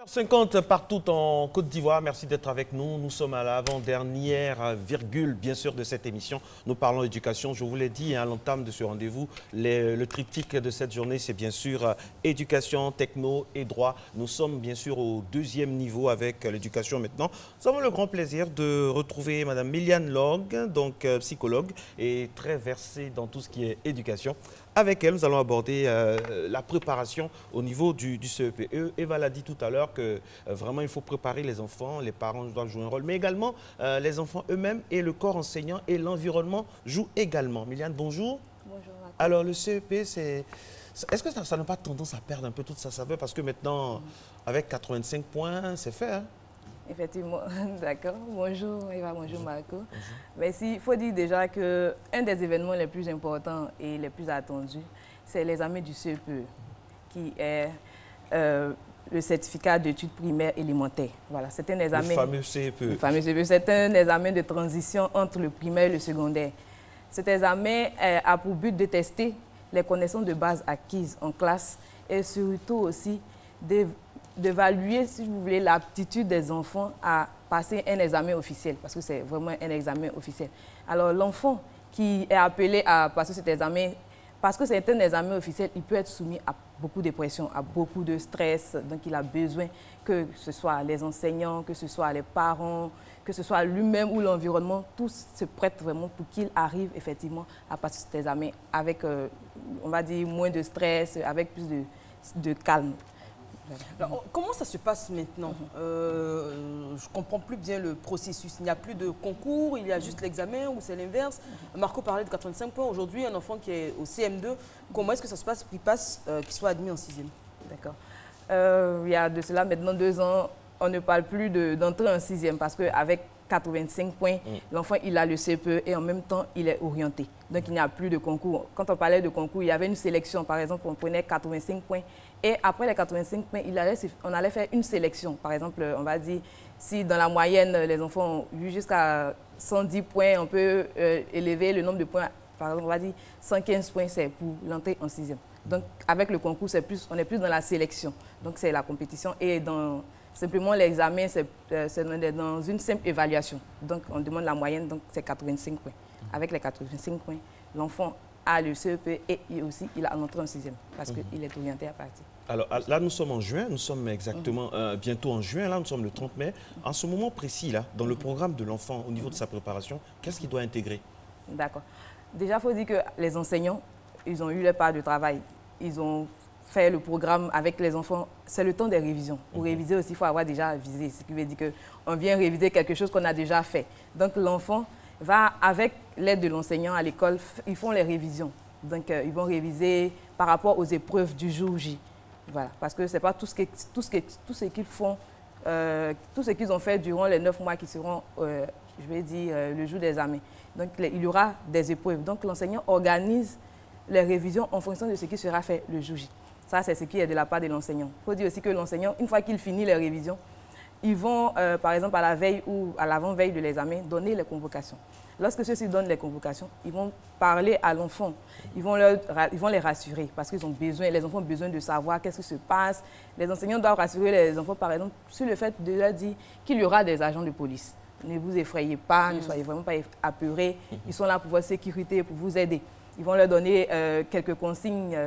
50 partout en Côte d'Ivoire. Merci d'être avec nous. Nous sommes à l'avant-dernière virgule, bien sûr, de cette émission. Nous parlons éducation. Je vous l'ai dit à l'entame de ce rendez-vous. Le triptyque de cette journée, c'est bien sûr éducation, techno et droit. Nous sommes bien sûr au deuxième niveau avec l'éducation maintenant. Nous avons le grand plaisir de retrouver Mme Miliane Log, donc psychologue et très versée dans tout ce qui est éducation. Avec elle, nous allons aborder la préparation au niveau du CEP. Eva l'a dit tout à l'heure que vraiment il faut préparer les enfants, les parents doivent jouer un rôle, mais également les enfants eux-mêmes et le corps enseignant et l'environnement jouent également. Miliane, bonjour.
Bonjour.
Alors le CEP, est-ce que ça n'a pas tendance à perdre un peu toute sa saveur? Parce que maintenant, avec 85 points, c'est fait, hein?
Effectivement, d'accord. Bonjour Eva, bonjour Marco. Merci. Il faut dire déjà qu'un des événements les plus importants et les plus attendus, c'est l'examen du CEP, qui est le certificat d'études primaires élémentaires. Voilà, c'est un examen.
Le fameux CEP.
Le fameux CEP, c'est un examen de transition entre le primaire et le secondaire. Cet examen a pour but de tester les connaissances de base acquises en classe et surtout aussi d'évaluer, si vous voulez, l'aptitude des enfants à passer un examen officiel, parce que c'est vraiment un examen officiel. Alors l'enfant qui est appelé à passer cet examen, parce que c'est un examen officiel, il peut être soumis à beaucoup de pression, à beaucoup de stress, donc il a besoin que ce soit les enseignants, que ce soit les parents, que ce soit lui-même ou l'environnement, tous se prêtent vraiment pour qu'il arrive effectivement à passer cet examen avec, on va dire, moins de stress, avec plus de calme.
Alors, comment ça se passe maintenant? Je ne comprends plus bien le processus. Il n'y a plus de concours, il y a juste l'examen ou c'est l'inverse? Marco parlait de 85 points. Aujourd'hui, un enfant qui est au CM2, comment est-ce que ça se passe pour qu'il soit admis en 6e?
D'accord. Il y a de cela maintenant 2 ans, on ne parle plus d'entrer en 6e parce qu'avec 85 points, l'enfant il a le CPE et en même temps il est orienté. Donc il n'y a plus de concours. Quand on parlait de concours, il y avait une sélection. Par exemple, on prenait 85 points et après les 85 points, on allait faire une sélection. Par exemple, on va dire, si dans la moyenne, les enfants ont eu jusqu'à 110 points, on peut élever le nombre de points. Par exemple, on va dire 115 points, c'est pour l'entrée en 6e. Donc avec le concours, on est plus dans la sélection. Donc c'est la compétition et simplement, l'examen, c'est dans une simple évaluation. Donc, on demande la moyenne, donc c'est 85 points. Avec les 85 points, l'enfant a le CEP et aussi, il a entré en 6e parce qu'il est orienté à partir.
Alors là, nous sommes en juin, nous sommes exactement bientôt en juin, là, nous sommes le 30 mai. En ce moment précis, là, dans le programme de l'enfant, au niveau de sa préparation, qu'est-ce qu'il doit intégrer?
D'accord. Déjà, il faut dire que les enseignants, ils ont eu leur part de travail. Ils ont faire le programme avec les enfants, c'est le temps des révisions. Pour réviser aussi, il faut avoir déjà visé, ce qui veut dire qu'on vient réviser quelque chose qu'on a déjà fait. Donc l'enfant va, avec l'aide de l'enseignant à l'école, ils font les révisions. Donc ils vont réviser par rapport aux épreuves du jour J. Voilà, parce que ce n'est pas tout ce qu'ils font, tout ce qu'ils ont fait durant les 9 mois qui seront, je vais dire, le jour des examens. Donc il y aura des épreuves. Donc l'enseignant organise les révisions en fonction de ce qui sera fait le jour J. Ça, c'est ce qui est de la part de l'enseignant. Il faut dire aussi que l'enseignant, une fois qu'il finit les révisions, ils vont, par exemple, à la veille ou à l'avant-veille de l'examen, donner les convocations. Lorsque ceux-ci donnent les convocations, ils vont parler à l'enfant. Ils vont les rassurer parce qu'ils ont besoin, les enfants ont besoin de savoir qu'est-ce qui se passe. Les enseignants doivent rassurer les enfants, par exemple, sur le fait de leur dire qu'il y aura des agents de police. Ne vous effrayez pas, ne soyez vraiment pas apeurés. Ils sont là pour votre sécurité, pour vous aider. Ils vont leur donner quelques consignes,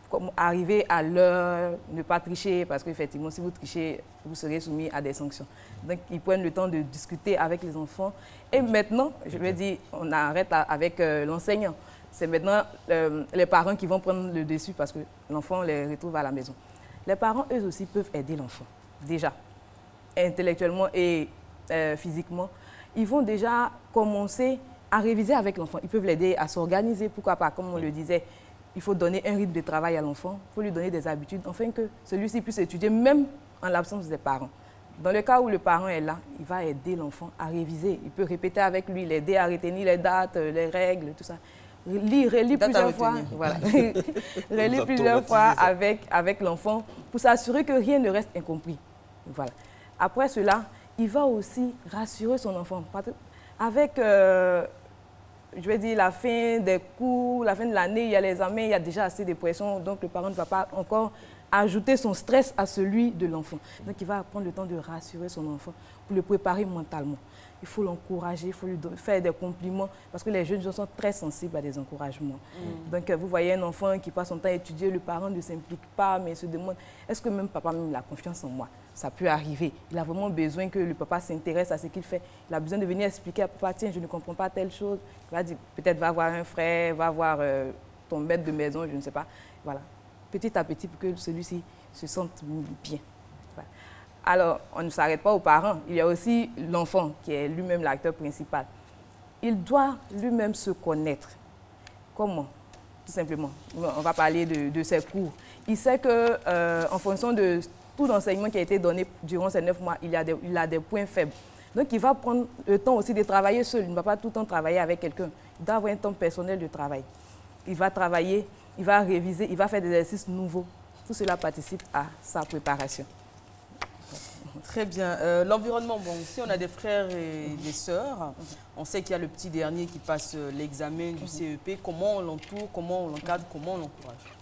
comme arriver à l'heure, ne pas tricher, parce qu'effectivement, si vous trichez, vous serez soumis à des sanctions. Donc, ils prennent le temps de discuter avec les enfants. Et maintenant, je vais dire, on arrête avec l'enseignant. C'est maintenant les parents qui vont prendre le dessus parce que l'enfant les retrouve à la maison. Les parents, eux aussi, peuvent aider l'enfant, déjà, intellectuellement et physiquement. Ils vont déjà commencer à réviser avec l'enfant. Ils peuvent l'aider à s'organiser, pourquoi pas, comme on le disait. Il faut donner un rythme de travail à l'enfant, il faut lui donner des habitudes, afin que celui-ci puisse étudier, même en l'absence des parents. Dans le cas où le parent est là, il va aider l'enfant à réviser. Il peut répéter avec lui, l'aider à retenir les dates, les règles, tout ça. Relire plusieurs fois, voilà. Relire plusieurs fois avec l'enfant pour s'assurer que rien ne reste incompris. Voilà. Après cela, il va aussi rassurer son enfant. Avec je vais dire, la fin des cours, la fin de l'année, il y a les examens, il y a déjà assez de pression, donc le parent ne va pas encore ajouter son stress à celui de l'enfant. Donc, il va prendre le temps de rassurer son enfant pour le préparer mentalement. Il faut l'encourager, il faut lui faire des compliments parce que les jeunes gens sont très sensibles à des encouragements. Donc, vous voyez un enfant qui passe son temps à étudier, le parent ne s'implique pas, mais il se demande, est-ce que même papa a confiance en moi? Ça peut arriver. Il a vraiment besoin que le papa s'intéresse à ce qu'il fait. Il a besoin de venir expliquer à papa, tiens, je ne comprends pas telle chose. Il va dire, peut-être va voir un frère, va voir ton maître de maison, je ne sais pas. Voilà. Petit à petit pour que celui-ci se sente bien. Voilà. Alors, on ne s'arrête pas aux parents. Il y a aussi l'enfant qui est lui-même l'acteur principal. Il doit lui-même se connaître. Comment? Tout simplement. On va parler de ses cours. Il sait qu'en fonction de tout l'enseignement qui a été donné durant ces 9 mois, il a des points faibles. Donc, il va prendre le temps aussi de travailler seul. Il ne va pas tout le temps travailler avec quelqu'un. Il doit avoir un temps personnel de travail. Il va travailler, il va réviser, il va faire des exercices nouveaux. Tout cela participe à sa préparation.
Très bien. L'environnement, bon, si on a des frères et des sœurs, on sait qu'il y a le petit dernier qui passe l'examen du CEP. Comment on l'entoure, comment on l'encadre, comment on l'encourage?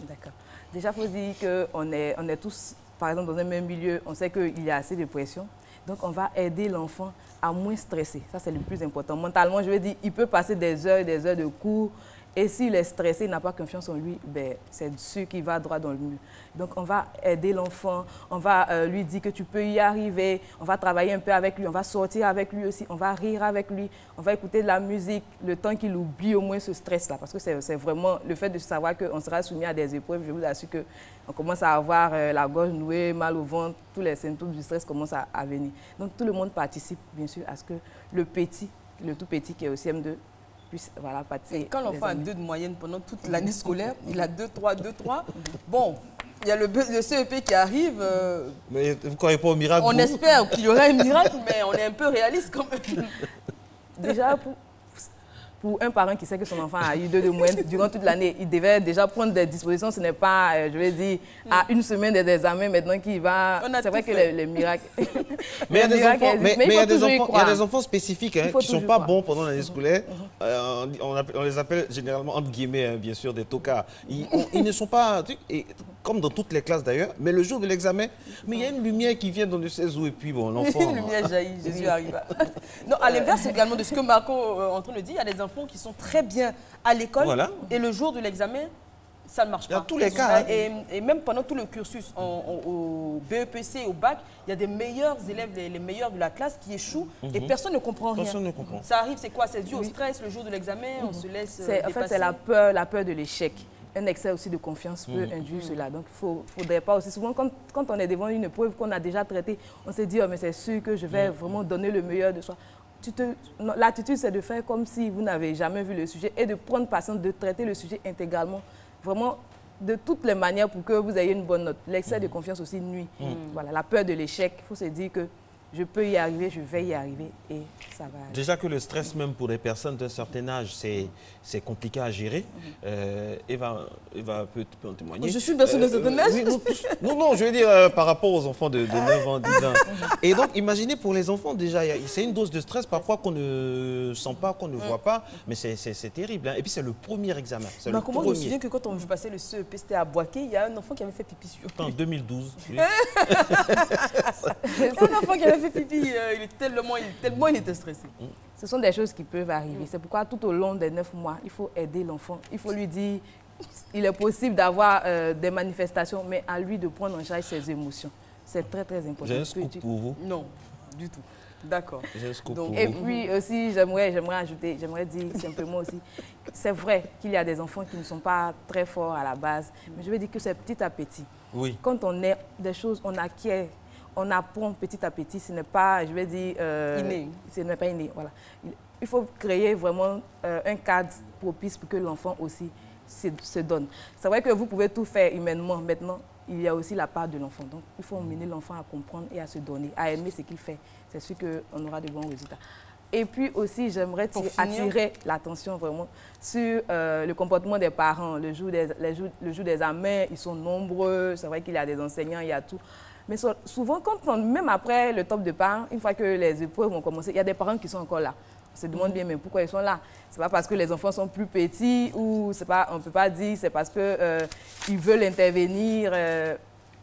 D'accord. Déjà, il faut dire qu'on est tous, par exemple, dans un même milieu, on sait qu'il y a assez de pression. Donc, on va aider l'enfant à moins stresser. Ça, c'est le plus important. Mentalement, je veux dire, il peut passer des heures de cours. Et s'il est stressé, il n'a pas confiance en lui, ben, c'est sûr qu'il va droit dans le mur. Donc, on va aider l'enfant, on va lui dire que tu peux y arriver, on va travailler un peu avec lui, on va sortir avec lui aussi, on va rire avec lui, on va écouter de la musique, le temps qu'il oublie au moins ce stress-là. Parce que c'est vraiment le fait de savoir qu'on sera soumis à des épreuves. Je vous assure qu'on commence à avoir la gorge nouée, mal au ventre, tous les symptômes du stress commencent à venir. Donc, tout le monde participe, bien sûr, à ce que le tout petit qui est au CM2, voilà,
quand l'enfant a 2 de moyenne pendant toute l'année scolaire, il a 2-3. Bon, il y a le CEP qui arrive.
Mais vous ne croyez pas au miracle?
On espère qu'il y aura un miracle, mais on est un peu réaliste quand même.
Déjà, pour un parent qui sait que son enfant a eu 2 de moyenne durant toute l'année, il devait déjà prendre des dispositions. Ce n'est pas, je vais dire, à 1 semaine des examens maintenant qu'il va... C'est vrai que les miracles...
Mais il y a des enfants spécifiques qui ne sont pas bons pendant l'année scolaire. On les appelle généralement, entre guillemets, bien sûr, des tocards. Ils ne sont pas, comme dans toutes les classes d'ailleurs, mais le jour de l'examen, mais il y a une lumière qui vient dans le 16 août et puis bon, l'enfant...
Une lumière jaillit, Jésus arrive. Non, à l'inverse également de ce que Marco est en train de dire, il y a des enfants qui sont très bien à l'école et le jour de l'examen, ça ne marche pas.
Dans tous les cas.
Et même pendant tout le cursus, au BEPC, au bac, il y a des meilleurs élèves, les meilleurs de la classe qui échouent et personne ne comprend rien.
Personne ne comprend.
Ça arrive, c'est quoi? C'est dû au stress le jour de l'examen, on se laisse
dépasser. En fait, c'est la peur de l'échec. Un excès aussi de confiance peut induire cela. Donc, il ne faudrait pas aussi... Souvent, quand on est devant une épreuve qu'on a déjà traitée, on se dit, oh, mais c'est sûr que je vais vraiment donner le meilleur de soi. L'attitude, c'est de faire comme si vous n'avez jamais vu le sujet et de prendre patience, de traiter le sujet intégralement, vraiment de toutes les manières pour que vous ayez une bonne note. L'excès de confiance aussi nuit. Voilà, la peur de l'échec, il faut se dire que je peux y arriver, je vais y arriver et ça va aller.
Déjà que le stress, même pour les personnes d'un certain âge, c'est compliqué à gérer. Eva peut en témoigner.
Je suis une personne d'un certain âge.
Non, je veux dire par rapport aux enfants de 9 ans, 10 ans. Et donc, imaginez pour les enfants, déjà, c'est une dose de stress parfois qu'on ne sent pas, qu'on ne voit pas, mais c'est terrible. Hein. Et puis, c'est le premier examen.
Comment je me souviens que quand on passait le CEP, c'était à Boaké, il y a un enfant qui avait fait pipi sur lui.
En 2012. Oui.
Un enfant qui avait fait pipi, tellement il était stressé.
Ce sont des choses qui peuvent arriver. C'est pourquoi tout au long des 9 mois, il faut aider l'enfant. Il faut lui dire, il est possible d'avoir des manifestations, mais à lui de prendre en charge ses émotions. C'est très, très important.
J'ai un scoop pour vous.
Non, du tout. D'accord.
Et puis aussi, j'aimerais ajouter, j'aimerais dire simplement aussi, c'est vrai qu'il y a des enfants qui ne sont pas très forts à la base, mais je veux dire que c'est petit à petit.
Oui.
Quand on est des choses, on acquiert. On apprend petit à petit, ce n'est pas, je vais dire...
inné.
Ce n'est pas inné, voilà. Il faut créer vraiment un cadre propice pour que l'enfant aussi se donne. C'est vrai que vous pouvez tout faire humainement. Maintenant, il y a aussi la part de l'enfant. Donc, il faut emmener l'enfant à comprendre et à se donner, à aimer ce qu'il fait. C'est sûr qu'on aura de bons résultats. Et puis aussi, j'aimerais attirer l'attention vraiment sur le comportement des parents. Le jour des examens, ils sont nombreux. C'est vrai qu'il y a des enseignants, il y a tout. Mais souvent, même après le top de parents, une fois que les épreuves vont commencer, il y a des parents qui sont encore là. On se demande bien, mais pourquoi ils sont là? C'est pas parce que les enfants sont plus petits ou c'est pas, on ne peut pas dire c'est parce qu'ils veulent intervenir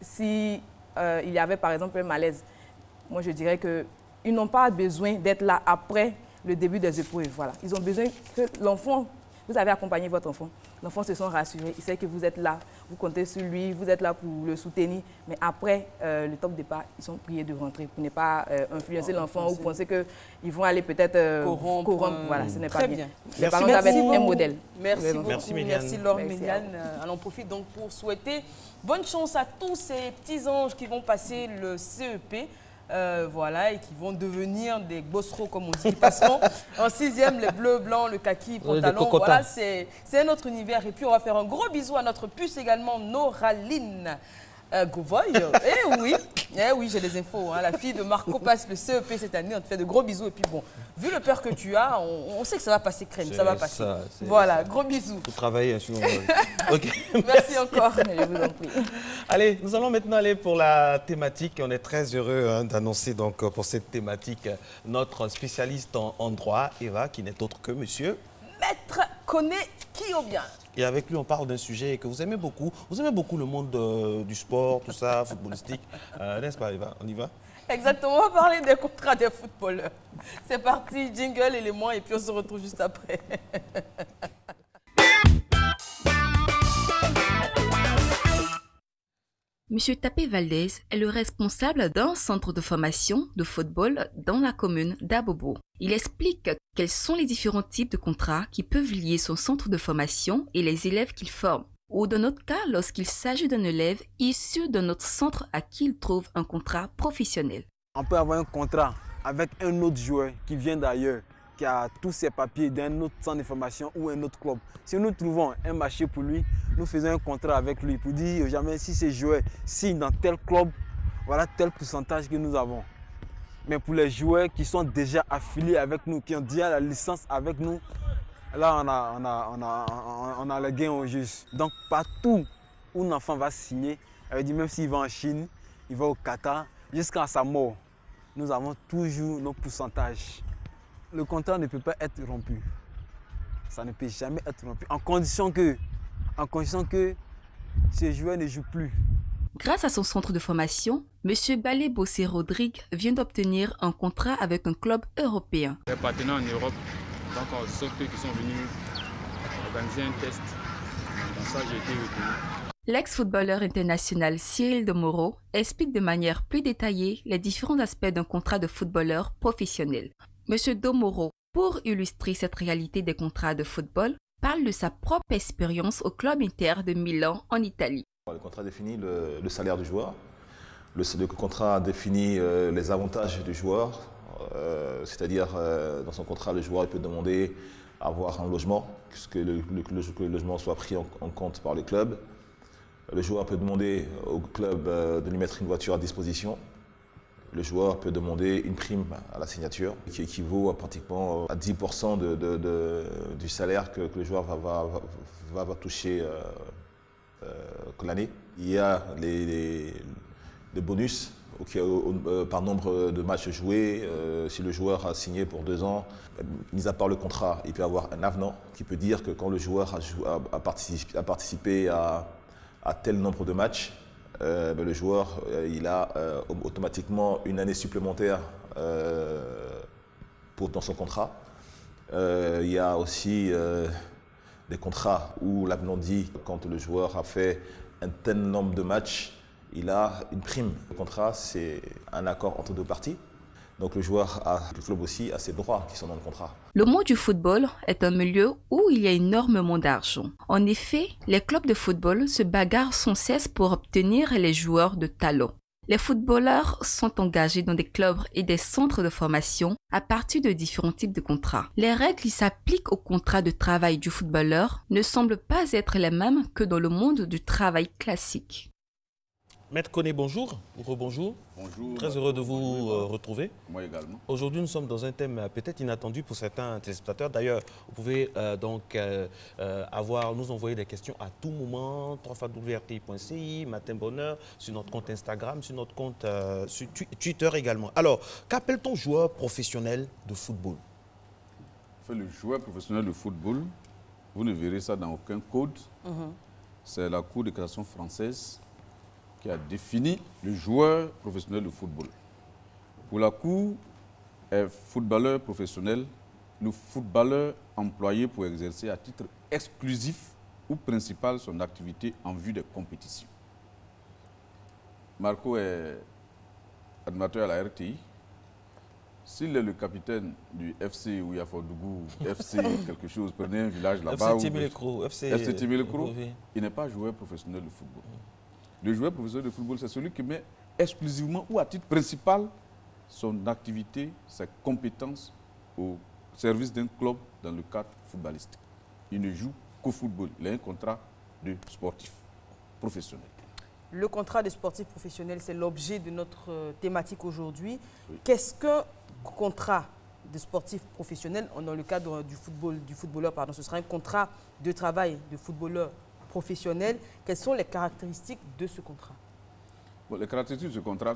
si il y avait par exemple un malaise. Moi, je dirais qu'ils n'ont pas besoin d'être là après le début des épreuves. Voilà. Ils ont besoin que l'enfant, vous avez accompagné votre enfant, l'enfant se sent rassuré, il sait que vous êtes là, vous comptez sur lui, vous êtes là pour le soutenir, mais après le top départ, ils sont priés de rentrer pour ne pas influencer l'enfant ou penser qu'ils vont aller peut-être corrompre. Voilà, ce n'est pas bien. Les parents doivent être un modèle.
Merci beaucoup.
Merci Méliane.
Merci Laure Méliane. On en profite donc pour souhaiter bonne chance à tous ces petits anges qui vont passer le CEP. Voilà, et qui vont devenir des bosseros, comme on dit. Ils passeront en 6e, les bleus, blancs, le kaki, pantalon. Voilà, c'est un autre univers. Et puis, on va faire un gros bisou à notre puce également, Noraline Gouvoy. Eh oui, j'ai des infos. Hein. La fille de Marco passe le CEP cette année. On te fait de gros bisous. Et puis, bon, vu le peur que tu as, on sait que ça va passer crème. Ça va passer. Voilà, gros bisous.
Vous travaillez sur... Okay.
Merci encore.
Je vous en prie.
Allez, nous allons maintenant aller pour la thématique. On est très heureux d'annoncer donc pour cette thématique notre spécialiste en droit, Eva, qui n'est autre que monsieur
Maître Koné Kiobien.
Et avec lui, on parle d'un sujet que vous aimez beaucoup. Vous aimez beaucoup le monde du sport, tout ça, footballistique. N'est-ce pas, Eva? On y va?
Exactement, on va parler des contrats des footballeurs. C'est parti, jingle, éléments, et puis on se retrouve juste après.
Monsieur Tapé Valdez est le responsable d'un centre de formation de football dans la commune d'Abobo. Il explique quels sont les différents types de contrats qui peuvent lier son centre de formation et les élèves qu'il forme. Ou dans notre cas, lorsqu'il s'agit d'un élève issu de notre centre à qui il trouve un contrat professionnel.
On peut avoir un contrat avec un autre joueur qui vient d'ailleurs, qui a tous ses papiers d'un autre centre de formation ou un autre club. Si nous trouvons un marché pour lui, nous faisons un contrat avec lui pour dire jamais si ces joueurs signent dans tel club, voilà tel pourcentage que nous avons. Mais pour les joueurs qui sont déjà affiliés avec nous, qui ont déjà la licence avec nous, là on a le gain au juste. Donc partout où un enfant va signer, même s'il va en Chine, il va au Qatar, jusqu'à sa mort, nous avons toujours nos pourcentages. Le contrat ne peut pas être rompu. Ça ne peut jamais être rompu. En condition que ce joueur ne joue plus.
Grâce à son centre de formation, M. Balé Bossé Rodrigue vient d'obtenir un contrat avec un club européen.
Les partenaires en Europe, donc ce sont eux qui sont venus organiser un test. Dans ça, j'ai été retenu.
L'ex-footballeur international Cyril Domoro explique de manière plus détaillée les différents aspects d'un contrat de footballeur professionnel. Monsieur Domoro, pour illustrer cette réalité des contrats de football, parle de sa propre expérience au club Inter de Milan en Italie.
Le contrat définit le salaire du joueur. Le contrat définit les avantages du joueur. C'est-à-dire, dans son contrat, le joueur peut demander à avoir un logement, que le logement soit pris en compte par le club. Le joueur peut demander au club de lui mettre une voiture à disposition. Le joueur peut demander une prime à la signature qui équivaut à pratiquement à 10% du salaire que le joueur va toucher l'année. Il y a les bonus par nombre de matchs joués. Si le joueur a signé pour 2 ans, mis à part le contrat, il peut avoir un avenant qui peut dire que quand le joueur a participé à tel nombre de matchs, le joueur il a automatiquement une année supplémentaire dans son contrat. Il y a aussi des contrats où l'avenant dit quand le joueur a fait un tel nombre de matchs, il a une prime. Le contrat, c'est un accord entre 2 parties. Donc le club aussi a ses droits qui sont dans le contrat.
Le monde du football est un milieu où il y a énormément d'argent. En effet, les clubs de football se bagarrent sans cesse pour obtenir les joueurs de talent. Les footballeurs sont engagés dans des clubs et des centres de formation à partir de différents types de contrats. Les règles qui s'appliquent au contrat de travail du footballeur ne semblent pas être les mêmes que dans le monde du travail classique.
Maître Koné, bonjour. Rebonjour.
Bonjour.
Très heureux de vous retrouver.
Moi également.
Aujourd'hui, nous sommes dans un thème peut-être inattendu pour certains téléspectateurs. D'ailleurs, vous pouvez nous envoyer des questions à tout moment, www.rti.ci, Matin Bonheur, sur notre compte Instagram, sur notre compte sur Twitter également. Alors, qu'appelle-t-on joueur professionnel de football?
fait, le joueur professionnel de football, vous ne verrez ça dans aucun code. C'est la Cour de cassation française qui a défini le joueur professionnel de football. Pour la Cour, est footballeur professionnel, le footballeur employé pour exercer à titre exclusif ou principal son activité en vue des compétitions. Marco est animateur à la RTI. S'il est le capitaine du FC ou Yafodougou, FC quelque chose, prenez un village là-bas.
FC Timilekro.
FC Timilekro, il n'est pas joueur professionnel de football. Le joueur professionnel de football, c'est celui qui met exclusivement ou à titre principal son activité, ses compétences au service d'un club dans le cadre footballistique. Il ne joue qu'au football. Il a un contrat de sportif professionnel.
Le contrat de sportif professionnel, c'est l'objet de notre thématique aujourd'hui. Oui. Qu'est-ce qu'un contrat de sportif professionnel dans le cadre du footballeur, pardon, ce sera un contrat de travail de footballeur professionnel. Quelles sont les caractéristiques de ce contrat?
Bon, les caractéristiques de ce contrat,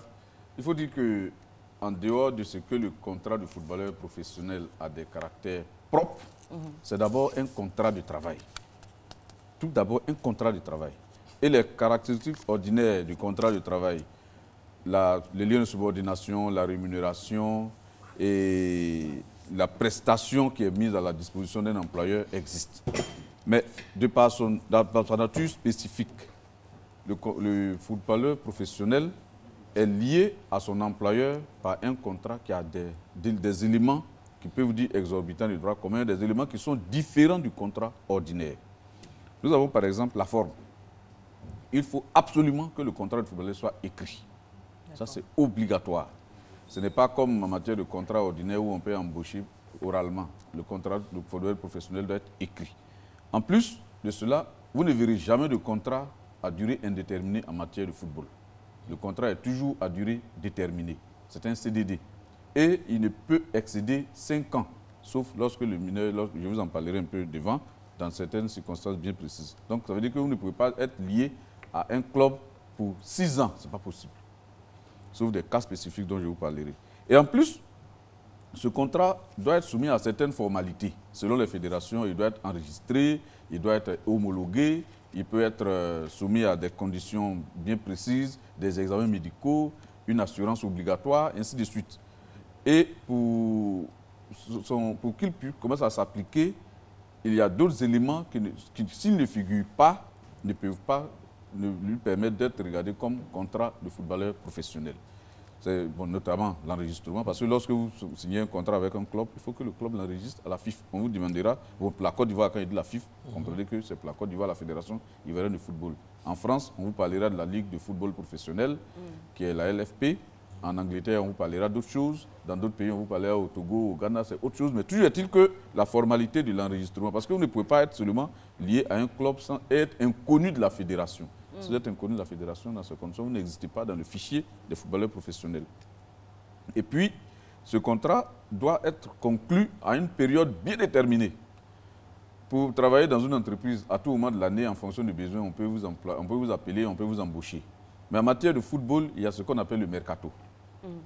il faut dire que en dehors de ce que le contrat de footballeur professionnel a des caractères propres, c'est d'abord un contrat de travail. Tout d'abord, un contrat de travail. Et les caractéristiques ordinaires du contrat de travail, les liens de subordination, la rémunération et la prestation qui est mise à la disposition d'un employeur existent. Mais de par sa nature spécifique, le footballeur professionnel est lié à son employeur par un contrat qui a des éléments qui peuvent vous dire exorbitants du droit commun, des éléments qui sont différents du contrat ordinaire. Nous avons par exemple la forme. Il faut absolument que le contrat de footballeur soit écrit. Ça, c'est obligatoire. Ce n'est pas comme en matière de contrat ordinaire où on peut embaucher oralement. Le contrat de footballeur professionnel doit être écrit. En plus de cela, vous ne verrez jamais de contrat à durée indéterminée en matière de football. Le contrat est toujours à durée déterminée. C'est un CDD. Et il ne peut excéder 5 ans, sauf lorsque le mineur, je vous en parlerai un peu devant, dans certaines circonstances bien précises. Donc ça veut dire que vous ne pouvez pas être lié à un club pour 6 ans. Ce n'est pas possible. Sauf des cas spécifiques dont je vous parlerai. Et en plus, ce contrat doit être soumis à certaines formalités. Selon les fédérations, il doit être enregistré, il doit être homologué, il peut être soumis à des conditions bien précises, des examens médicaux, une assurance obligatoire, ainsi de suite. Et pour qu'il puisse commencer à s'appliquer, il y a d'autres éléments qui s'ils ne figurent pas, ne peuvent pas lui permettre d'être regardé comme contrat de footballeur professionnel. C'est bon, notamment l'enregistrement, parce que lorsque vous signez un contrat avec un club, il faut que le club l'enregistre à la FIFA. On vous demandera, pour la Côte d'Ivoire, quand il dit la FIFA, vous comprenez que c'est pour la Côte d'Ivoire, la Fédération ivoirienne de football. En France, on vous parlera de la Ligue de football professionnel, qui est la LFP. En Angleterre, on vous parlera d'autres choses. Dans d'autres pays, on vous parlera au Togo, au Ghana, c'est autre chose. Mais toujours est-il que la formalité de l'enregistrement, parce que vous ne pouvez pas être seulement lié à un club sans être inconnu de la fédération. Si vous êtes inconnu de la fédération, dans ces conditions, vous n'existez pas dans le fichier des footballeurs professionnels. Et puis, ce contrat doit être conclu à une période bien déterminée. Pour travailler dans une entreprise, à tout moment de l'année, en fonction des besoins, on peut vous appeler, on peut vous embaucher. Mais en matière de football, il y a ce qu'on appelle le mercato.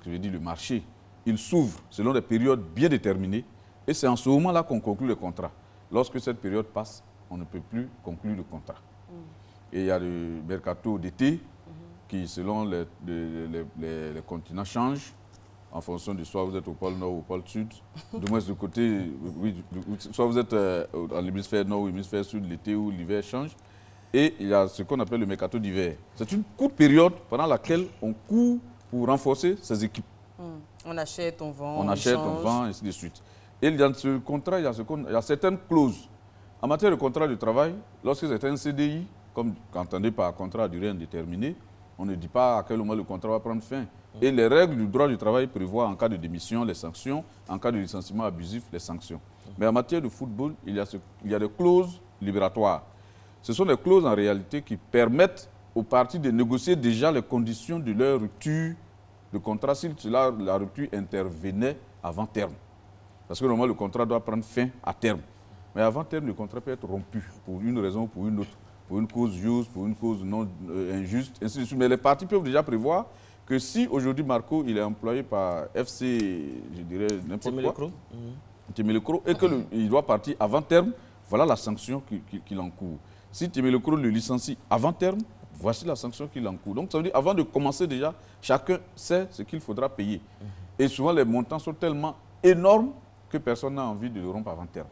Je veux dire le marché. Il s'ouvre selon des périodes bien déterminées. Et c'est en ce moment-là qu'on conclut le contrat. Lorsque cette période passe, on ne peut plus conclure le contrat. Et il y a le mercato d'été qui, selon les continents, change en fonction de soit vous êtes au pôle Nord ou au pôle Sud. Du moins, de côté, oui, soit vous êtes à l'hémisphère Nord ou l'hémisphère Sud, l'été ou l'hiver change. Et il y a ce qu'on appelle le mercato d'hiver. C'est une courte période pendant laquelle on court pour renforcer ses équipes.
On achète, on vend,
on achète, on vend, ainsi de suite. Et dans ce contrat, il y a certaines clauses. En matière de contrat de travail, lorsque c'est un CDI, comme entendez par contrat à durée indéterminée, on ne dit pas à quel moment le contrat va prendre fin. Et les règles du droit du travail prévoient en cas de démission les sanctions, en cas de licenciement abusif les sanctions. Mais en matière de football, il y a des clauses libératoires. Ce sont des clauses en réalité qui permettent aux parties de négocier déjà les conditions de leur rupture de contrat si la rupture intervenait avant terme. Parce que normalement, le contrat doit prendre fin à terme. Mais avant terme, le contrat peut être rompu pour une raison ou pour une autre. Pour une cause juste, pour une cause non injuste, ainsi de suite. Mais les parties peuvent déjà prévoir que si aujourd'hui Marco il est employé par FC, je dirais n'importe quoi, Témélécro et qu'il doit partir avant terme, voilà la sanction qu'il encourt. Si Témélécro le licencie avant terme, voici la sanction qu'il encourt. Donc ça veut dire avant de commencer déjà, chacun sait ce qu'il faudra payer. Et souvent les montants sont tellement énormes que personne n'a envie de le rompre avant terme.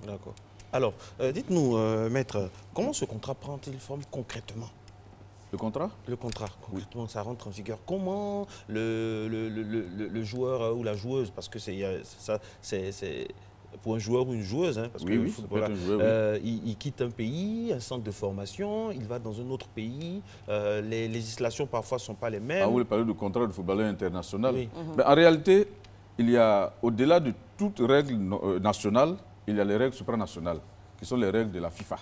D'accord. Alors, dites-nous, maître, comment ce contrat prend-il forme concrètement?
Le contrat?
Le contrat, concrètement, ça rentre en vigueur. Comment le joueur ou la joueuse, parce que c'est pour un joueur ou une joueuse, hein, parce que le footballeur, il quitte un pays, un centre de formation, il va dans un autre pays, les législations parfois ne sont pas les mêmes.
Ah, vous parlez du contrat de footballeur international. Oui. Mais en réalité, il y a, au-delà de toute règle nationale, il y a les règles supranationales, qui sont les règles de la FIFA.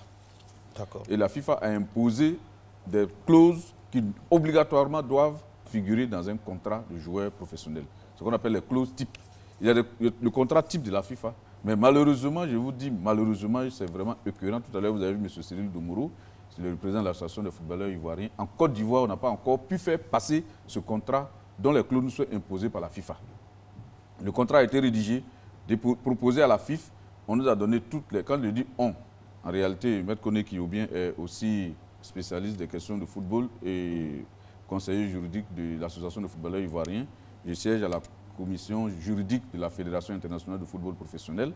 D'accord.
Et la FIFA a imposé des clauses qui obligatoirement doivent figurer dans un contrat de joueur professionnel. Ce qu'on appelle les clauses type. Il y a le contrat type de la FIFA. Mais malheureusement, je vous dis, malheureusement, c'est vraiment écœurant. Tout à l'heure, vous avez vu M. Cyril Doumourou, c'est le président de l'association des footballeurs ivoiriens. En Côte d'Ivoire, on n'a pas encore pu faire passer ce contrat dont les clauses sont imposées par la FIFA. Le contrat a été rédigé, proposé à la FIFA. On nous a donné toutes les... Quand je dis on, en réalité, M. Koné Kiobien est aussi spécialiste des questions de football et conseiller juridique de l'association de footballeurs ivoiriens. Je siège à la commission juridique de la Fédération internationale de football professionnel.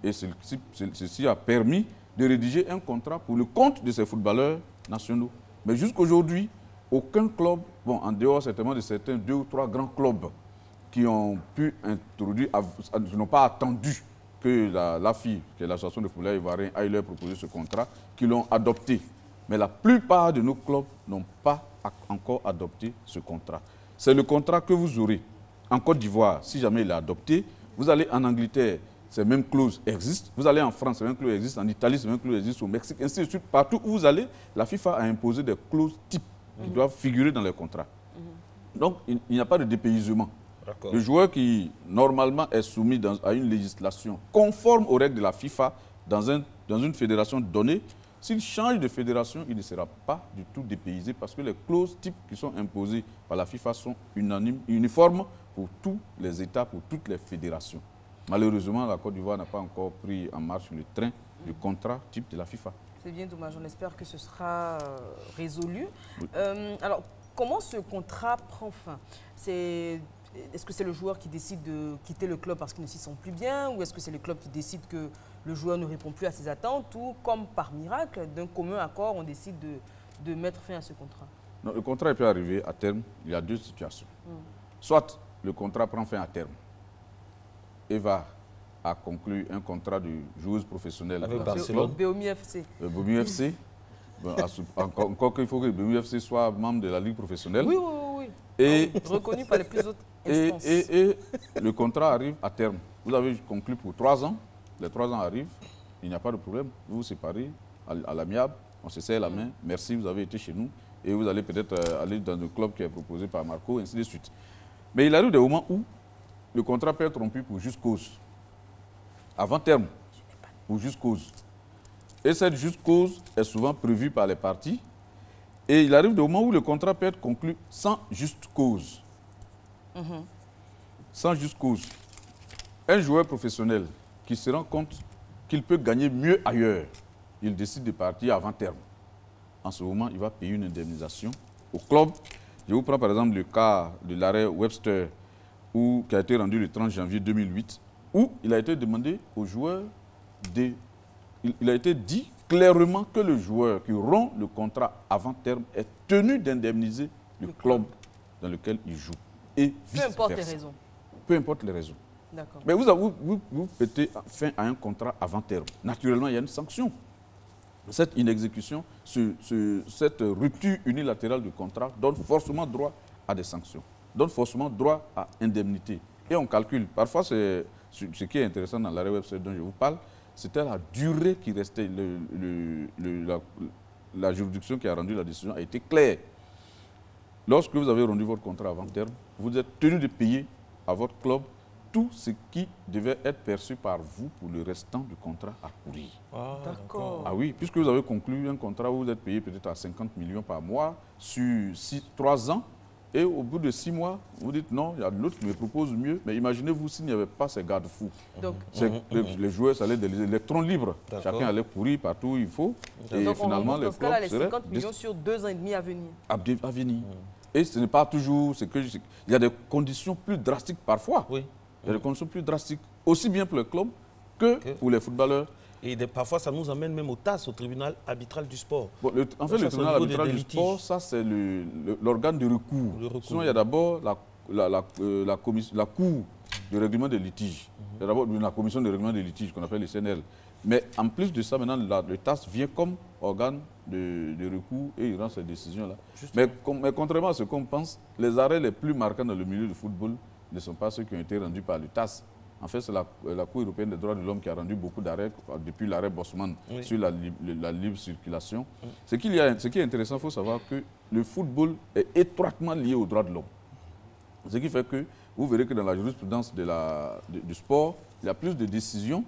Et ceci a permis de rédiger un contrat pour le compte de ces footballeurs nationaux. Mais jusqu'aujourd'hui, aucun club, bon, en dehors certainement de certains 2 ou 3 grands clubs qui ont pu introduire, n'ont pas attendu que l'AFI, qui est l'association de footballeurs ivoiriens, aille leur proposer ce contrat, qui l'ont adopté. Mais la plupart de nos clubs n'ont pas encore adopté ce contrat. C'est le contrat que vous aurez en Côte d'Ivoire, si jamais il est adopté. Vous allez en Angleterre, ces mêmes clauses existent. Vous allez en France, ces mêmes clauses existent. En Italie, ces mêmes clauses existent. Au Mexique, ainsi de suite. Partout où vous allez, la FIFA a imposé des clauses types qui doivent figurer dans les contrats. Donc, il n'y a pas de dépaysement. Le joueur qui, normalement, est soumis à une législation conforme aux règles de la FIFA dans une fédération donnée, s'il change de fédération, il ne sera pas du tout dépaysé parce que les clauses types qui sont imposées par la FIFA sont uniformes pour tous les États, pour toutes les fédérations. Malheureusement, la Côte d'Ivoire n'a pas encore pris en marche le train du contrat type de la FIFA.
C'est bien dommage, on espère que ce sera résolu. Oui. Alors, comment ce contrat prend fin? Est-ce que c'est le joueur qui décide de quitter le club parce qu'il ne s'y sent plus bien, ou est-ce que c'est le club qui décide que le joueur ne répond plus à ses attentes, ou comme par miracle, d'un commun accord, on décide de mettre fin à ce contrat?
Non, le contrat peut arriver à terme. Il y a 2 situations. Soit le contrat prend fin à terme. Eva a conclu un contrat de joueuse professionnelle
avec Barcelone. BOMI FC.
BOMI FC. Bon, encore qu'il faut que le BOMI FC soit membre de la Ligue professionnelle.
Oui, oui, oui. Et reconnu par les plus hautes instances.
Et le contrat arrive à terme. Vous avez conclu pour 3 ans. Les 3 ans arrivent. Il n'y a pas de problème. Vous vous séparez à l'amiable. On se serre la main. Merci, vous avez été chez nous. Et vous allez peut-être aller dans le club qui est proposé par Marco, ainsi de suite. Mais il arrive des moments où le contrat peut être rompu pour juste cause. Avant terme, pour juste cause. Et cette juste cause est souvent prévue par les parties. Et il arrive des moments où le contrat peut être conclu sans juste cause. Sans juste cause. Un joueur professionnel qui se rend compte qu'il peut gagner mieux ailleurs, il décide de partir avant terme. En ce moment, il va payer une indemnisation au club. Je vous prends par exemple le cas de l'arrêt Webster qui a été rendu le 30 janvier 2008, où il a été demandé aux joueurs il a été dit clairement que le joueur qui rompt le contrat avant terme est tenu d'indemniser le club dans lequel il joue. Et
peu importe les raisons.
Peu importe les raisons. Mais vous mettez fin à un contrat avant terme. Naturellement, il y a une sanction. Cette inexécution, cette rupture unilatérale du contrat donne forcément droit à des sanctions, donne forcément droit à indemnité. Et on calcule. Parfois, ce qui est intéressant dans l'arrêt Webster dont je vous parle, c'était la durée qui restait. La juridiction qui a rendu la décision a été claire. Lorsque vous avez rendu votre contrat avant terme, vous êtes tenu de payer à votre club tout ce qui devait être perçu par vous pour le restant du contrat à courir.
Ah, d'accord.
Ah oui, puisque vous avez conclu un contrat où vous êtes payé peut-être à 50 millions par mois sur 3 ans, Et au bout de 6 mois, vous dites non, il y a l'autre qui me propose mieux. Mais imaginez-vous s'il n'y avait pas ces garde-fous. Les joueurs, ça allait des électrons libres. Chacun allait courir partout où il faut. Et
donc
finalement, les clubs
les 50 millions sur 2 ans et demi à venir.
À venir. Et ce n'est pas toujours ce que il y a des conditions plus drastiques parfois.
Oui.
Il y a des conditions plus drastiques, aussi bien pour les clubs que pour les footballeurs.
Et parfois, ça nous emmène même au TAS, au tribunal arbitral du sport.
Bon, en fait, le tribunal arbitral du sport, ça, c'est l'organe de recours. Sinon, il y a d'abord la cour de règlement des litiges. Il y a d'abord la commission de règlement des litiges, qu'on appelle le CNL. Mais en plus de ça, maintenant, le TAS vient comme organe de recours et il rend ces décisions-là. Mais contrairement à ce qu'on pense, les arrêts les plus marquants dans le milieu du football ne sont pas ceux qui ont été rendus par le TAS. En fait, c'est la Cour européenne des droits de l'homme qui a rendu beaucoup d'arrêts depuis l'arrêt Bosman sur la libre circulation. Ce qui est intéressant, il faut savoir que le football est étroitement lié aux droits de l'homme. Ce qui fait que vous verrez que dans la jurisprudence du sport, il y a plus de décisions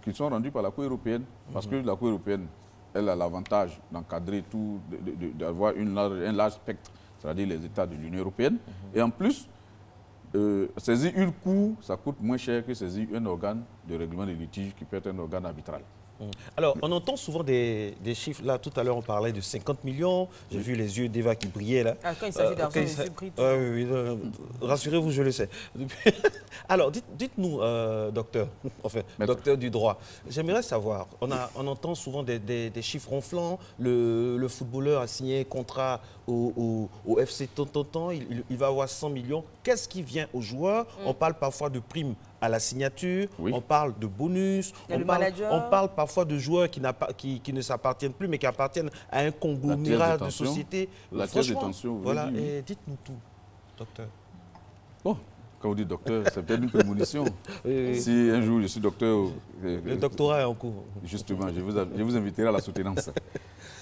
qui sont rendues par la Cour européenne. Parce que la Cour européenne, elle a l'avantage d'encadrer tout, d'avoir un large spectre, c'est-à-dire les États de l'Union européenne. Et en plus, saisir une cour, ça coûte moins cher que saisir un organe de règlement des litiges qui peut être un organe arbitral.
Alors, on entend souvent des chiffres. Là, tout à l'heure, on parlait de 50 millions. J'ai vu les yeux d'Eva qui brillaient là.
Quand il s'agit d'argent, je suis pris.
Rassurez-vous, je le sais. Alors, dites-nous, docteur, enfin, docteur du droit, j'aimerais savoir, on entend souvent des chiffres ronflants. Le footballeur a signé un contrat au FC Tontonton, il va avoir 100 millions. Qu'est-ce qui vient aux joueurs? On parle parfois de primes à la signature, on parle de bonus, on parle parfois de joueurs qui ne s'appartiennent plus, mais qui appartiennent à un conglomérat de sociétés.
La pièce de tension,
voilà, et dites-nous tout, docteur.
Bon, quand vous dites docteur, c'est peut-être une prémonition. Si un jour je suis docteur...
Le doctorat est en cours.
Justement, je vous inviterai à la soutenance.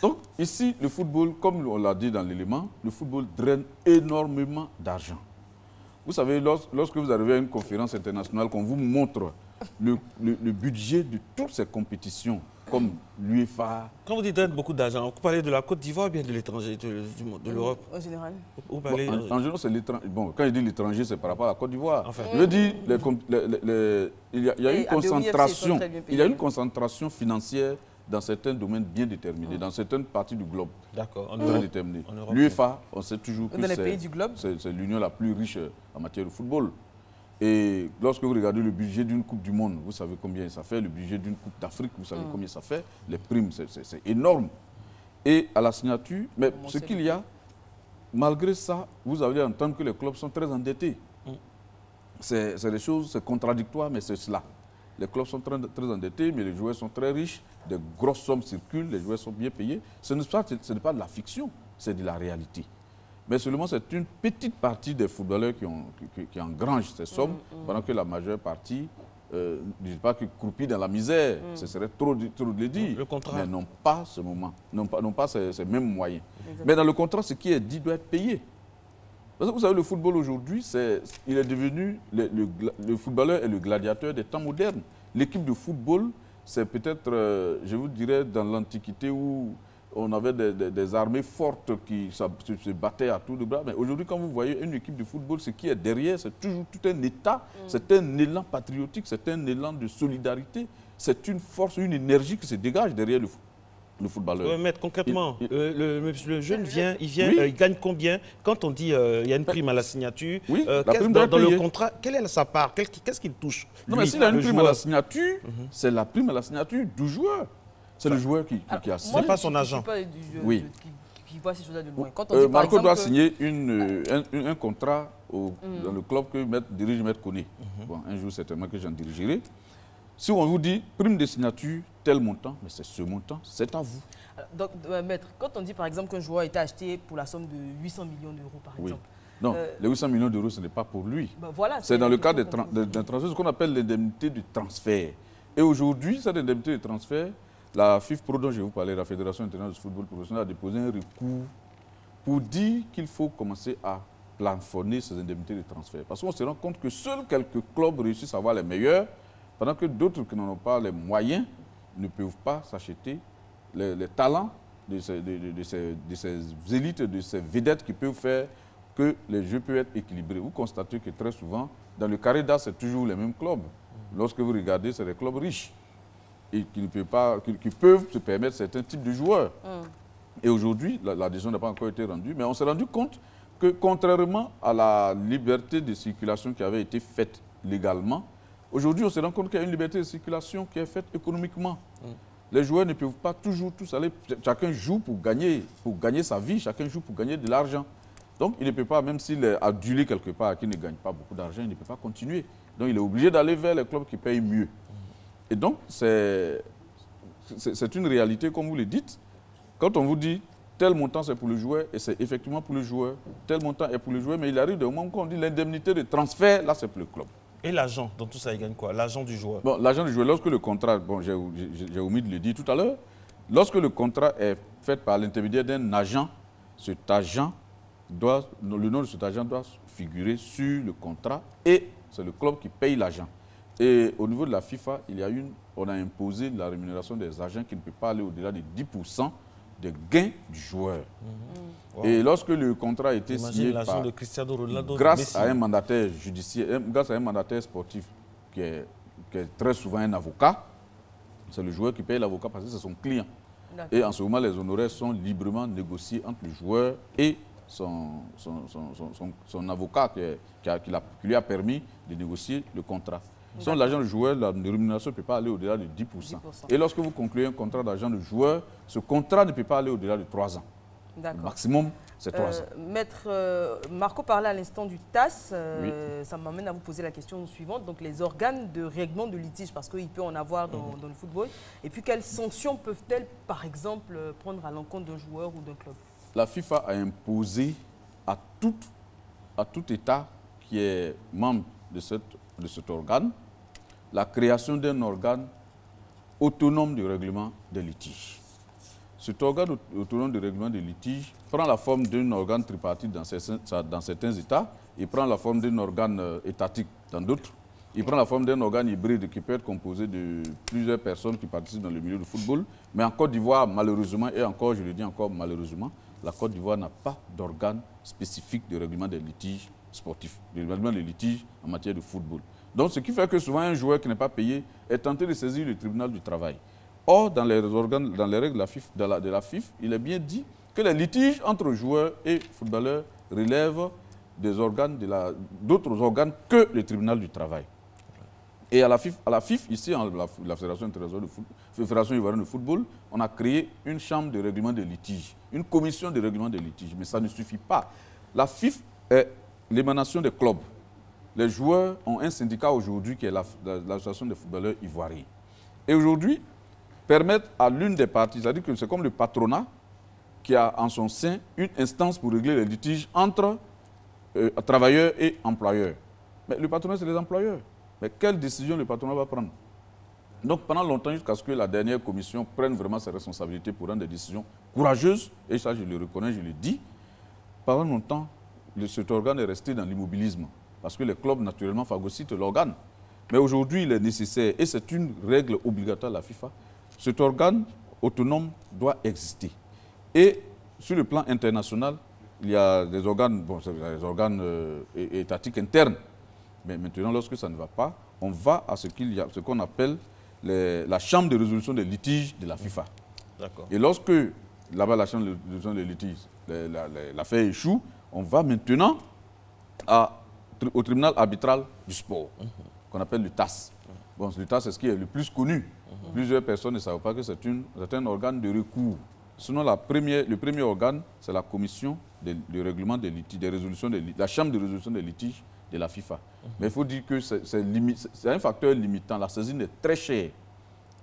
Donc, ici, le football, comme on l'a dit dans l'élément, le football draine énormément d'argent. Vous savez, lorsque vous arrivez à une conférence internationale, qu'on vous montre le budget de toutes ces compétitions, comme l'UEFA...
Quand vous dites beaucoup d'argent, vous parlez de la Côte d'Ivoire ou bien de l'étranger, de l'Europe?
En général.
En général, c'est l'étranger. Bon, quand je dis l'étranger, c'est par rapport à la Côte d'Ivoire. Enfin, je veux dire, il y a une concentration, concentration financière dans certains domaines bien déterminés, dans certaines parties du globe.
D'accord.
Bien déterminés. L'UEFA, on sait toujours que
c'est
l'union la plus riche en matière de football. Et lorsque vous regardez le budget d'une Coupe du Monde, vous savez combien ça fait. Le budget d'une Coupe d'Afrique, vous savez combien ça fait. Les primes, c'est énorme. Et à la signature, mais ce qu'il y a, malgré ça, vous allez entendre que les clubs sont très endettés. C'est des choses, c'est contradictoire, mais c'est cela. Les clubs sont très endettés, mais les joueurs sont très riches. De grosses sommes circulent, les joueurs sont bien payés. Ce n'est pas de la fiction, c'est de la réalité. Mais seulement c'est une petite partie des footballeurs qui engrangent ces sommes, pendant que la majeure partie, je ne dis pas qu'ils croupissent dans la misère, ce serait trop de le dire, mais n'ont pas ce moment, n'ont pas ces mêmes moyens. Exactement. Mais dans le contrat, ce qui est dit doit être payé. Parce que vous savez, le football aujourd'hui, il est devenu, le footballeur est le gladiateur des temps modernes. L'équipe de football, c'est peut-être, je vous dirais, dans l'Antiquité où on avait des armées fortes qui se battaient à tour de bras. Mais aujourd'hui, quand vous voyez une équipe de football, ce qui est derrière, c'est toujours tout un État, c'est un élan patriotique, c'est un élan de solidarité, c'est une force, une énergie qui se dégage derrière le footballeur.
Oui, maître, concrètement, le jeune vient, il gagne combien? Quand on dit il y a une prime à la signature, dans le contrat, quelle est sa part? Qu'est-ce qu'il touche?
Non, mais s'il a une prime à la signature, c'est la prime à la signature du joueur. C'est le joueur qui a signé.
C'est pas son agent.
Oui.
Qui voit ces choses-là de loin. Quand on dit,
Marco doit signer un contrat dans le club que dirige Maître Koné. Bon, un jour, certainement que j'en dirigerai. Si on vous dit prime de signature, tel montant, mais c'est ce montant, c'est à vous.
Alors, donc, maître, quand on dit par exemple qu'un joueur a été acheté pour la somme de 800 millions d'euros, par exemple.
Non, les 800 millions d'euros, ce n'est pas pour lui.
Ben voilà,
c'est dans le cadre d'un transfert, ce qu'on appelle l'indemnité de transfert. Et aujourd'hui, cette indemnité de transfert, la FIFPro dont je vous parlais, la Fédération internationale de football professionnel, a déposé un recours pour dire qu'il faut commencer à plafonner ces indemnités de transfert. Parce qu'on se rend compte que seuls quelques clubs réussissent à avoir les meilleurs, pendant que d'autres qui n'en ont pas les moyens ne peuvent pas s'acheter les talents de ces élites, de ces vedettes qui peuvent faire que les jeux peuvent être équilibrés. Vous constatez que très souvent, dans le carré d'as, c'est toujours les mêmes clubs. Lorsque vous regardez, c'est des clubs riches et qui peuvent se permettre certains types de joueurs. Et aujourd'hui, la décision n'a pas encore été rendue, mais on s'est rendu compte que contrairement à la liberté de circulation qui avait été faite légalement, aujourd'hui, on se rend compte qu'il y a une liberté de circulation qui est faite économiquement. Les joueurs ne peuvent pas toujours tous aller. Chacun joue pour gagner sa vie, chacun joue pour gagner de l'argent. Donc, il ne peut pas, même s'il est adulé quelque part, qu'il ne gagne pas beaucoup d'argent, il ne peut pas continuer. Donc, il est obligé d'aller vers les clubs qui payent mieux. Et donc, c'est une réalité, comme vous le dites. Quand on vous dit tel montant c'est pour le joueur, et c'est effectivement pour le joueur, tel montant est pour le joueur, mais il arrive d'un moment où on dit l'indemnité de transfert, là c'est pour le club.
Et l'agent, dans tout ça, il gagne quoi? L'agent du joueur?
Bon, l'agent du joueur, lorsque le contrat, bon, j'ai omis de le dire tout à l'heure, lorsque le contrat est fait par l'intermédiaire d'un agent, cet agent le nom de cet agent doit figurer sur le contrat et c'est le club qui paye l'agent. Et au niveau de la FIFA, on a imposé la rémunération des agents qui ne peut pas aller au-delà de 10% des gains du joueur. Et lorsque le contrat a été signé grâce à un mandataire judiciaire, grâce à un mandataire sportif qui est très souvent un avocat, c'est le joueur qui paye l'avocat parce que c'est son client. Et en ce moment, les honoraires sont librement négociés entre le joueur et son avocat qui lui a permis de négocier le contrat. Sans l'agent de joueur, la rémunération ne peut pas aller au-delà de 10%. Et lorsque vous concluez un contrat d'agent de joueur, ce contrat ne peut pas aller au-delà de 3 ans. Le maximum, c'est 3 ans.
Maître Marco parlait à l'instant du TAS. Ça m'amène à vous poser la question suivante. Donc, les organes de règlement de litige, parce qu'il peut en avoir dans le football. Et puis, quelles sanctions peuvent-elles, par exemple, prendre à l'encontre d'un joueur ou d'un club?
La FIFA a imposé à tout État qui est membre de cet organe la création d'un organe autonome de règlement des litiges. Cet organe autonome de règlement des litiges prend la forme d'un organe tripartite dans certains États, il prend la forme d'un organe étatique dans d'autres, il prend la forme d'un organe hybride qui peut être composé de plusieurs personnes qui participent dans le milieu du football. Mais en Côte d'Ivoire, malheureusement, et encore, je le dis encore malheureusement, la Côte d'Ivoire n'a pas d'organe spécifique de règlement des litiges sportifs, de règlement des litiges en matière de football. Donc, ce qui fait que souvent un joueur qui n'est pas payé est tenté de saisir le tribunal du travail. Or, dans les règles de la FIFA, il est bien dit que les litiges entre joueurs et footballeurs relèvent des organes d'autres organes que le tribunal du travail. Et à la FIFA, ici, la Fédération internationale de football, Fédération ivoirienne de football, on a créé une chambre de règlement des litiges, une commission de règlement des litiges. Mais ça ne suffit pas. La FIFA est l'émanation des clubs. Les joueurs ont un syndicat aujourd'hui qui est l'association des footballeurs ivoiriens. Et aujourd'hui, permettre à l'une des parties, c'est-à-dire que c'est comme le patronat qui a en son sein une instance pour régler les litiges entre travailleurs et employeurs. Mais le patronat, c'est les employeurs. Mais quelle décision le patronat va prendre? Donc pendant longtemps, jusqu'à ce que la dernière commission prenne vraiment ses responsabilités pour prendre des décisions courageuses, et ça je le reconnais, je le dis, pendant longtemps, cet organe est resté dans l'immobilisme. Parce que les clubs, naturellement, phagocytent l'organe. Mais aujourd'hui, il est nécessaire, et c'est une règle obligatoire de la FIFA, cet organe autonome doit exister. Et sur le plan international, il y a des organes, étatiques internes. Mais maintenant, lorsque ça ne va pas, on va à ce qu'on appelle la chambre de résolution des litiges de la FIFA. Et lorsque, là-bas, la chambre de résolution des litiges, l'affaire échoue, on va maintenant au tribunal arbitral du sport, qu'on appelle le TAS. Bon, le TAS, c'est ce qui est le plus connu. Plusieurs personnes ne savent pas que c'est un organe de recours. Sinon, le premier organe, c'est la commission de règlement des litiges, la chambre de résolution des litiges de la FIFA. Mais il faut dire que c'est un facteur limitant. La saisine est très chère.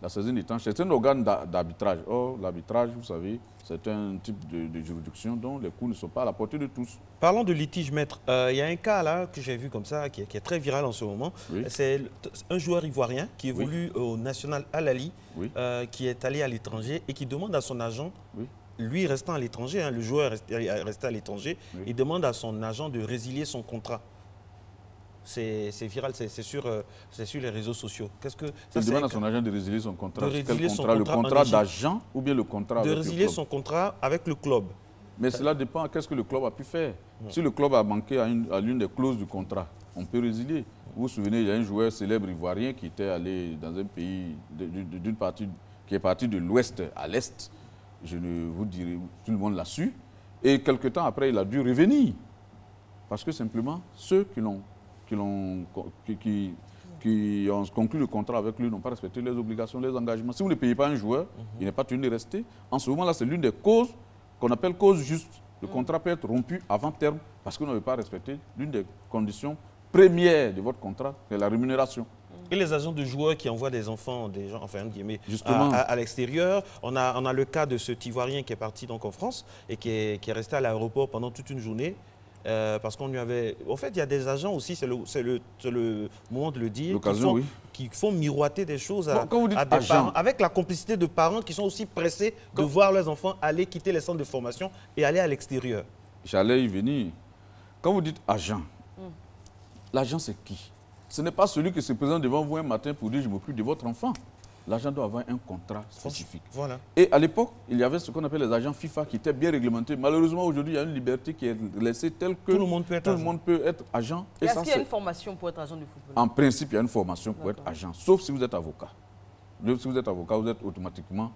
La saisine étant chère. C'est un organe d'arbitrage. Or, l'arbitrage, vous savez, c'est un type de juridiction dont les coûts ne sont pas à la portée de tous.
Parlons de litige, maître. Il y a un cas là que j'ai vu comme ça, qui est très viral en ce moment. C'est un joueur ivoirien qui évolue au National Al-Ali, qui est allé à l'étranger et qui demande à son agent, lui restant à l'étranger, le joueur resté à l'étranger, il demande à son agent de résilier son contrat. C'est viral, c'est sur les réseaux sociaux.
Il demande à son agent de résilier son contrat. Quel contrat? Le contrat d'agent ou bien le contrat avec le club?
De résilier son contrat avec le club.
Mais cela dépend qu'est-ce que le club a pu faire. Si le club a manqué à l'une des clauses du contrat, on peut résilier. Vous vous souvenez, il y a un joueur célèbre ivoirien qui était allé dans un pays d'une partie qui est parti de l'ouest à l'est. Je ne vous dirai, tout le monde l'a su. Et quelque temps après, il a dû revenir. Parce que simplement, ceux qui ont conclu le contrat avec lui n'ont pas respecté les obligations, les engagements. Si vous ne payez pas un joueur, il n'est pas tenu de rester. En ce moment-là, c'est l'une des causes qu'on appelle cause juste. Le contrat peut être rompu avant terme parce que vous n'avez pas respecté l'une des conditions premières de votre contrat, c'est la rémunération.
Et les agents de joueurs qui envoient des enfants, des gens, enfin, à l'extérieur. On a le cas de cet Ivoirien qui est parti donc en France et qui est resté à l'aéroport pendant toute une journée. Parce qu'on lui avait... En fait, il y a des agents aussi, c'est le moment de le dire, qui font miroiter des choses à des parents, avec la complicité de parents qui sont aussi pressés de voir leurs enfants aller quitter les centres de formation et aller à l'extérieur.
J'allais y venir. Quand vous dites agent, l'agent c'est qui? Ce n'est pas celui qui se présente devant vous un matin pour dire « je m'occupe de votre enfant ». L'agent doit avoir un contrat spécifique. Voilà. Et à l'époque, il y avait ce qu'on appelle les agents FIFA qui étaient bien réglementés. Malheureusement, aujourd'hui, il y a une liberté qui est laissée telle que tout le monde peut être agent.
Est-ce qu'il y a une formation pour être agent de football?
En principe, il y a une formation pour être agent, sauf si vous êtes avocat. Si vous êtes avocat, vous êtes automatiquement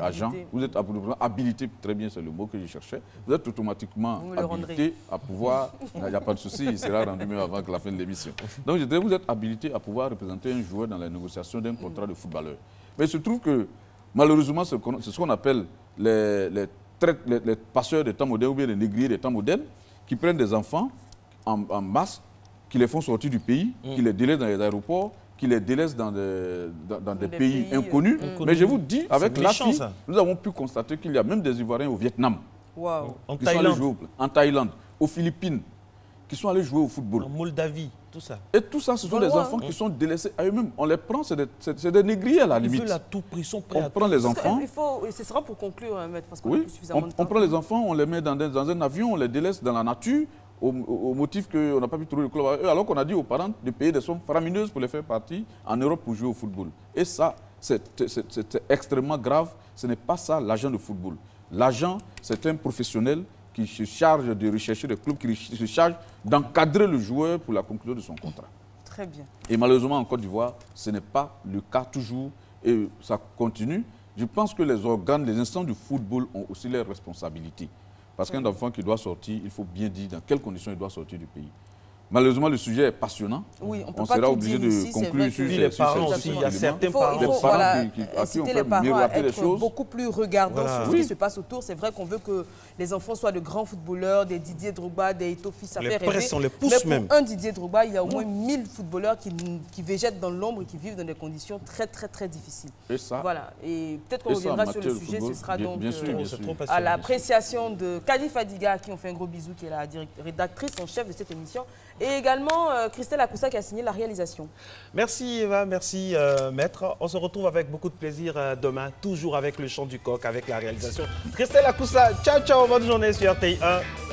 agent. Vous êtes habilité, très bien, c'est le mot que je cherchais. Vous êtes automatiquement habilité à pouvoir, il n'y a pas de souci, il sera rendu mieux avant que la fin de l'émission. Donc je dirais, vous êtes habilité à pouvoir représenter un joueur dans la négociation d'un contrat de footballeur. Mais il se trouve que malheureusement, c'est ce qu'on appelle les passeurs des temps modernes ou bien les négriers des temps modernes qui prennent des enfants en masse, qui les font sortir du pays, qui les délaissent dans les aéroports, qui les délaissent dans des pays inconnus. Mais je vous dis, avec l'AFI, nous avons pu constater qu'il y a même des Ivoiriens au Vietnam, en Thaïlande, aux Philippines, qui sont allés jouer au football.
En Moldavie, tout ça.
Et tout ça, ce sont des enfants qui sont délaissés à eux-mêmes. On les prend, c'est des négriers à la limite.
Ils veulent à tout prix, sont prêts
on prend les enfants.
Ce sera pour conclure, maître, parce qu'on a plus suffisamment de temps.
On prend les enfants, on les met dans un avion, on les délaisse dans la nature, au motif qu'on n'a pas pu trouver le club à eux, alors qu'on a dit aux parents de payer des sommes faramineuses pour les faire partir en Europe pour jouer au football. Et ça, c'est extrêmement grave. Ce n'est pas ça l'agent de football. L'agent, c'est un professionnel qui se charge de rechercher des clubs, qui se charge d'encadrer le joueur pour la conclusion de son contrat.
Très bien.
Et malheureusement, en Côte d'Ivoire, ce n'est pas le cas toujours et ça continue. Je pense que les organes, les instances du football ont aussi leurs responsabilités. Parce qu'un enfant qui doit sortir, il faut bien dire dans quelles conditions il doit sortir du pays. Malheureusement, le sujet est passionnant.
Oui,
on sera obligé de conclure sur les parents aussi.
Il y a certains
parents qui inciter les parents à être beaucoup plus regardants sur ce qui se passe autour. C'est vrai qu'on veut que les enfants soient de grands footballeurs, des Didier Drogba, des Eto'o Fils, ça fait rêver.
On les pousse
mais pour un Didier Drogba, il y a au moins 1000 footballeurs qui végètent dans l'ombre et qui vivent dans des conditions très, très, très difficiles.
Et ça,
voilà. Et peut-être qu'on reviendra sur le sujet. Ce sera donc à l'appréciation de Kadi Fadiga, à qui on fait un gros bisou, qui est la rédactrice en chef de cette émission. Et également Christelle Akoussa qui a signé la réalisation.
Merci Eva, merci Maître. On se retrouve avec beaucoup de plaisir demain, toujours avec le chant du coq, avec la réalisation. Christelle Akoussa, ciao, ciao, bonne journée sur RTI 1.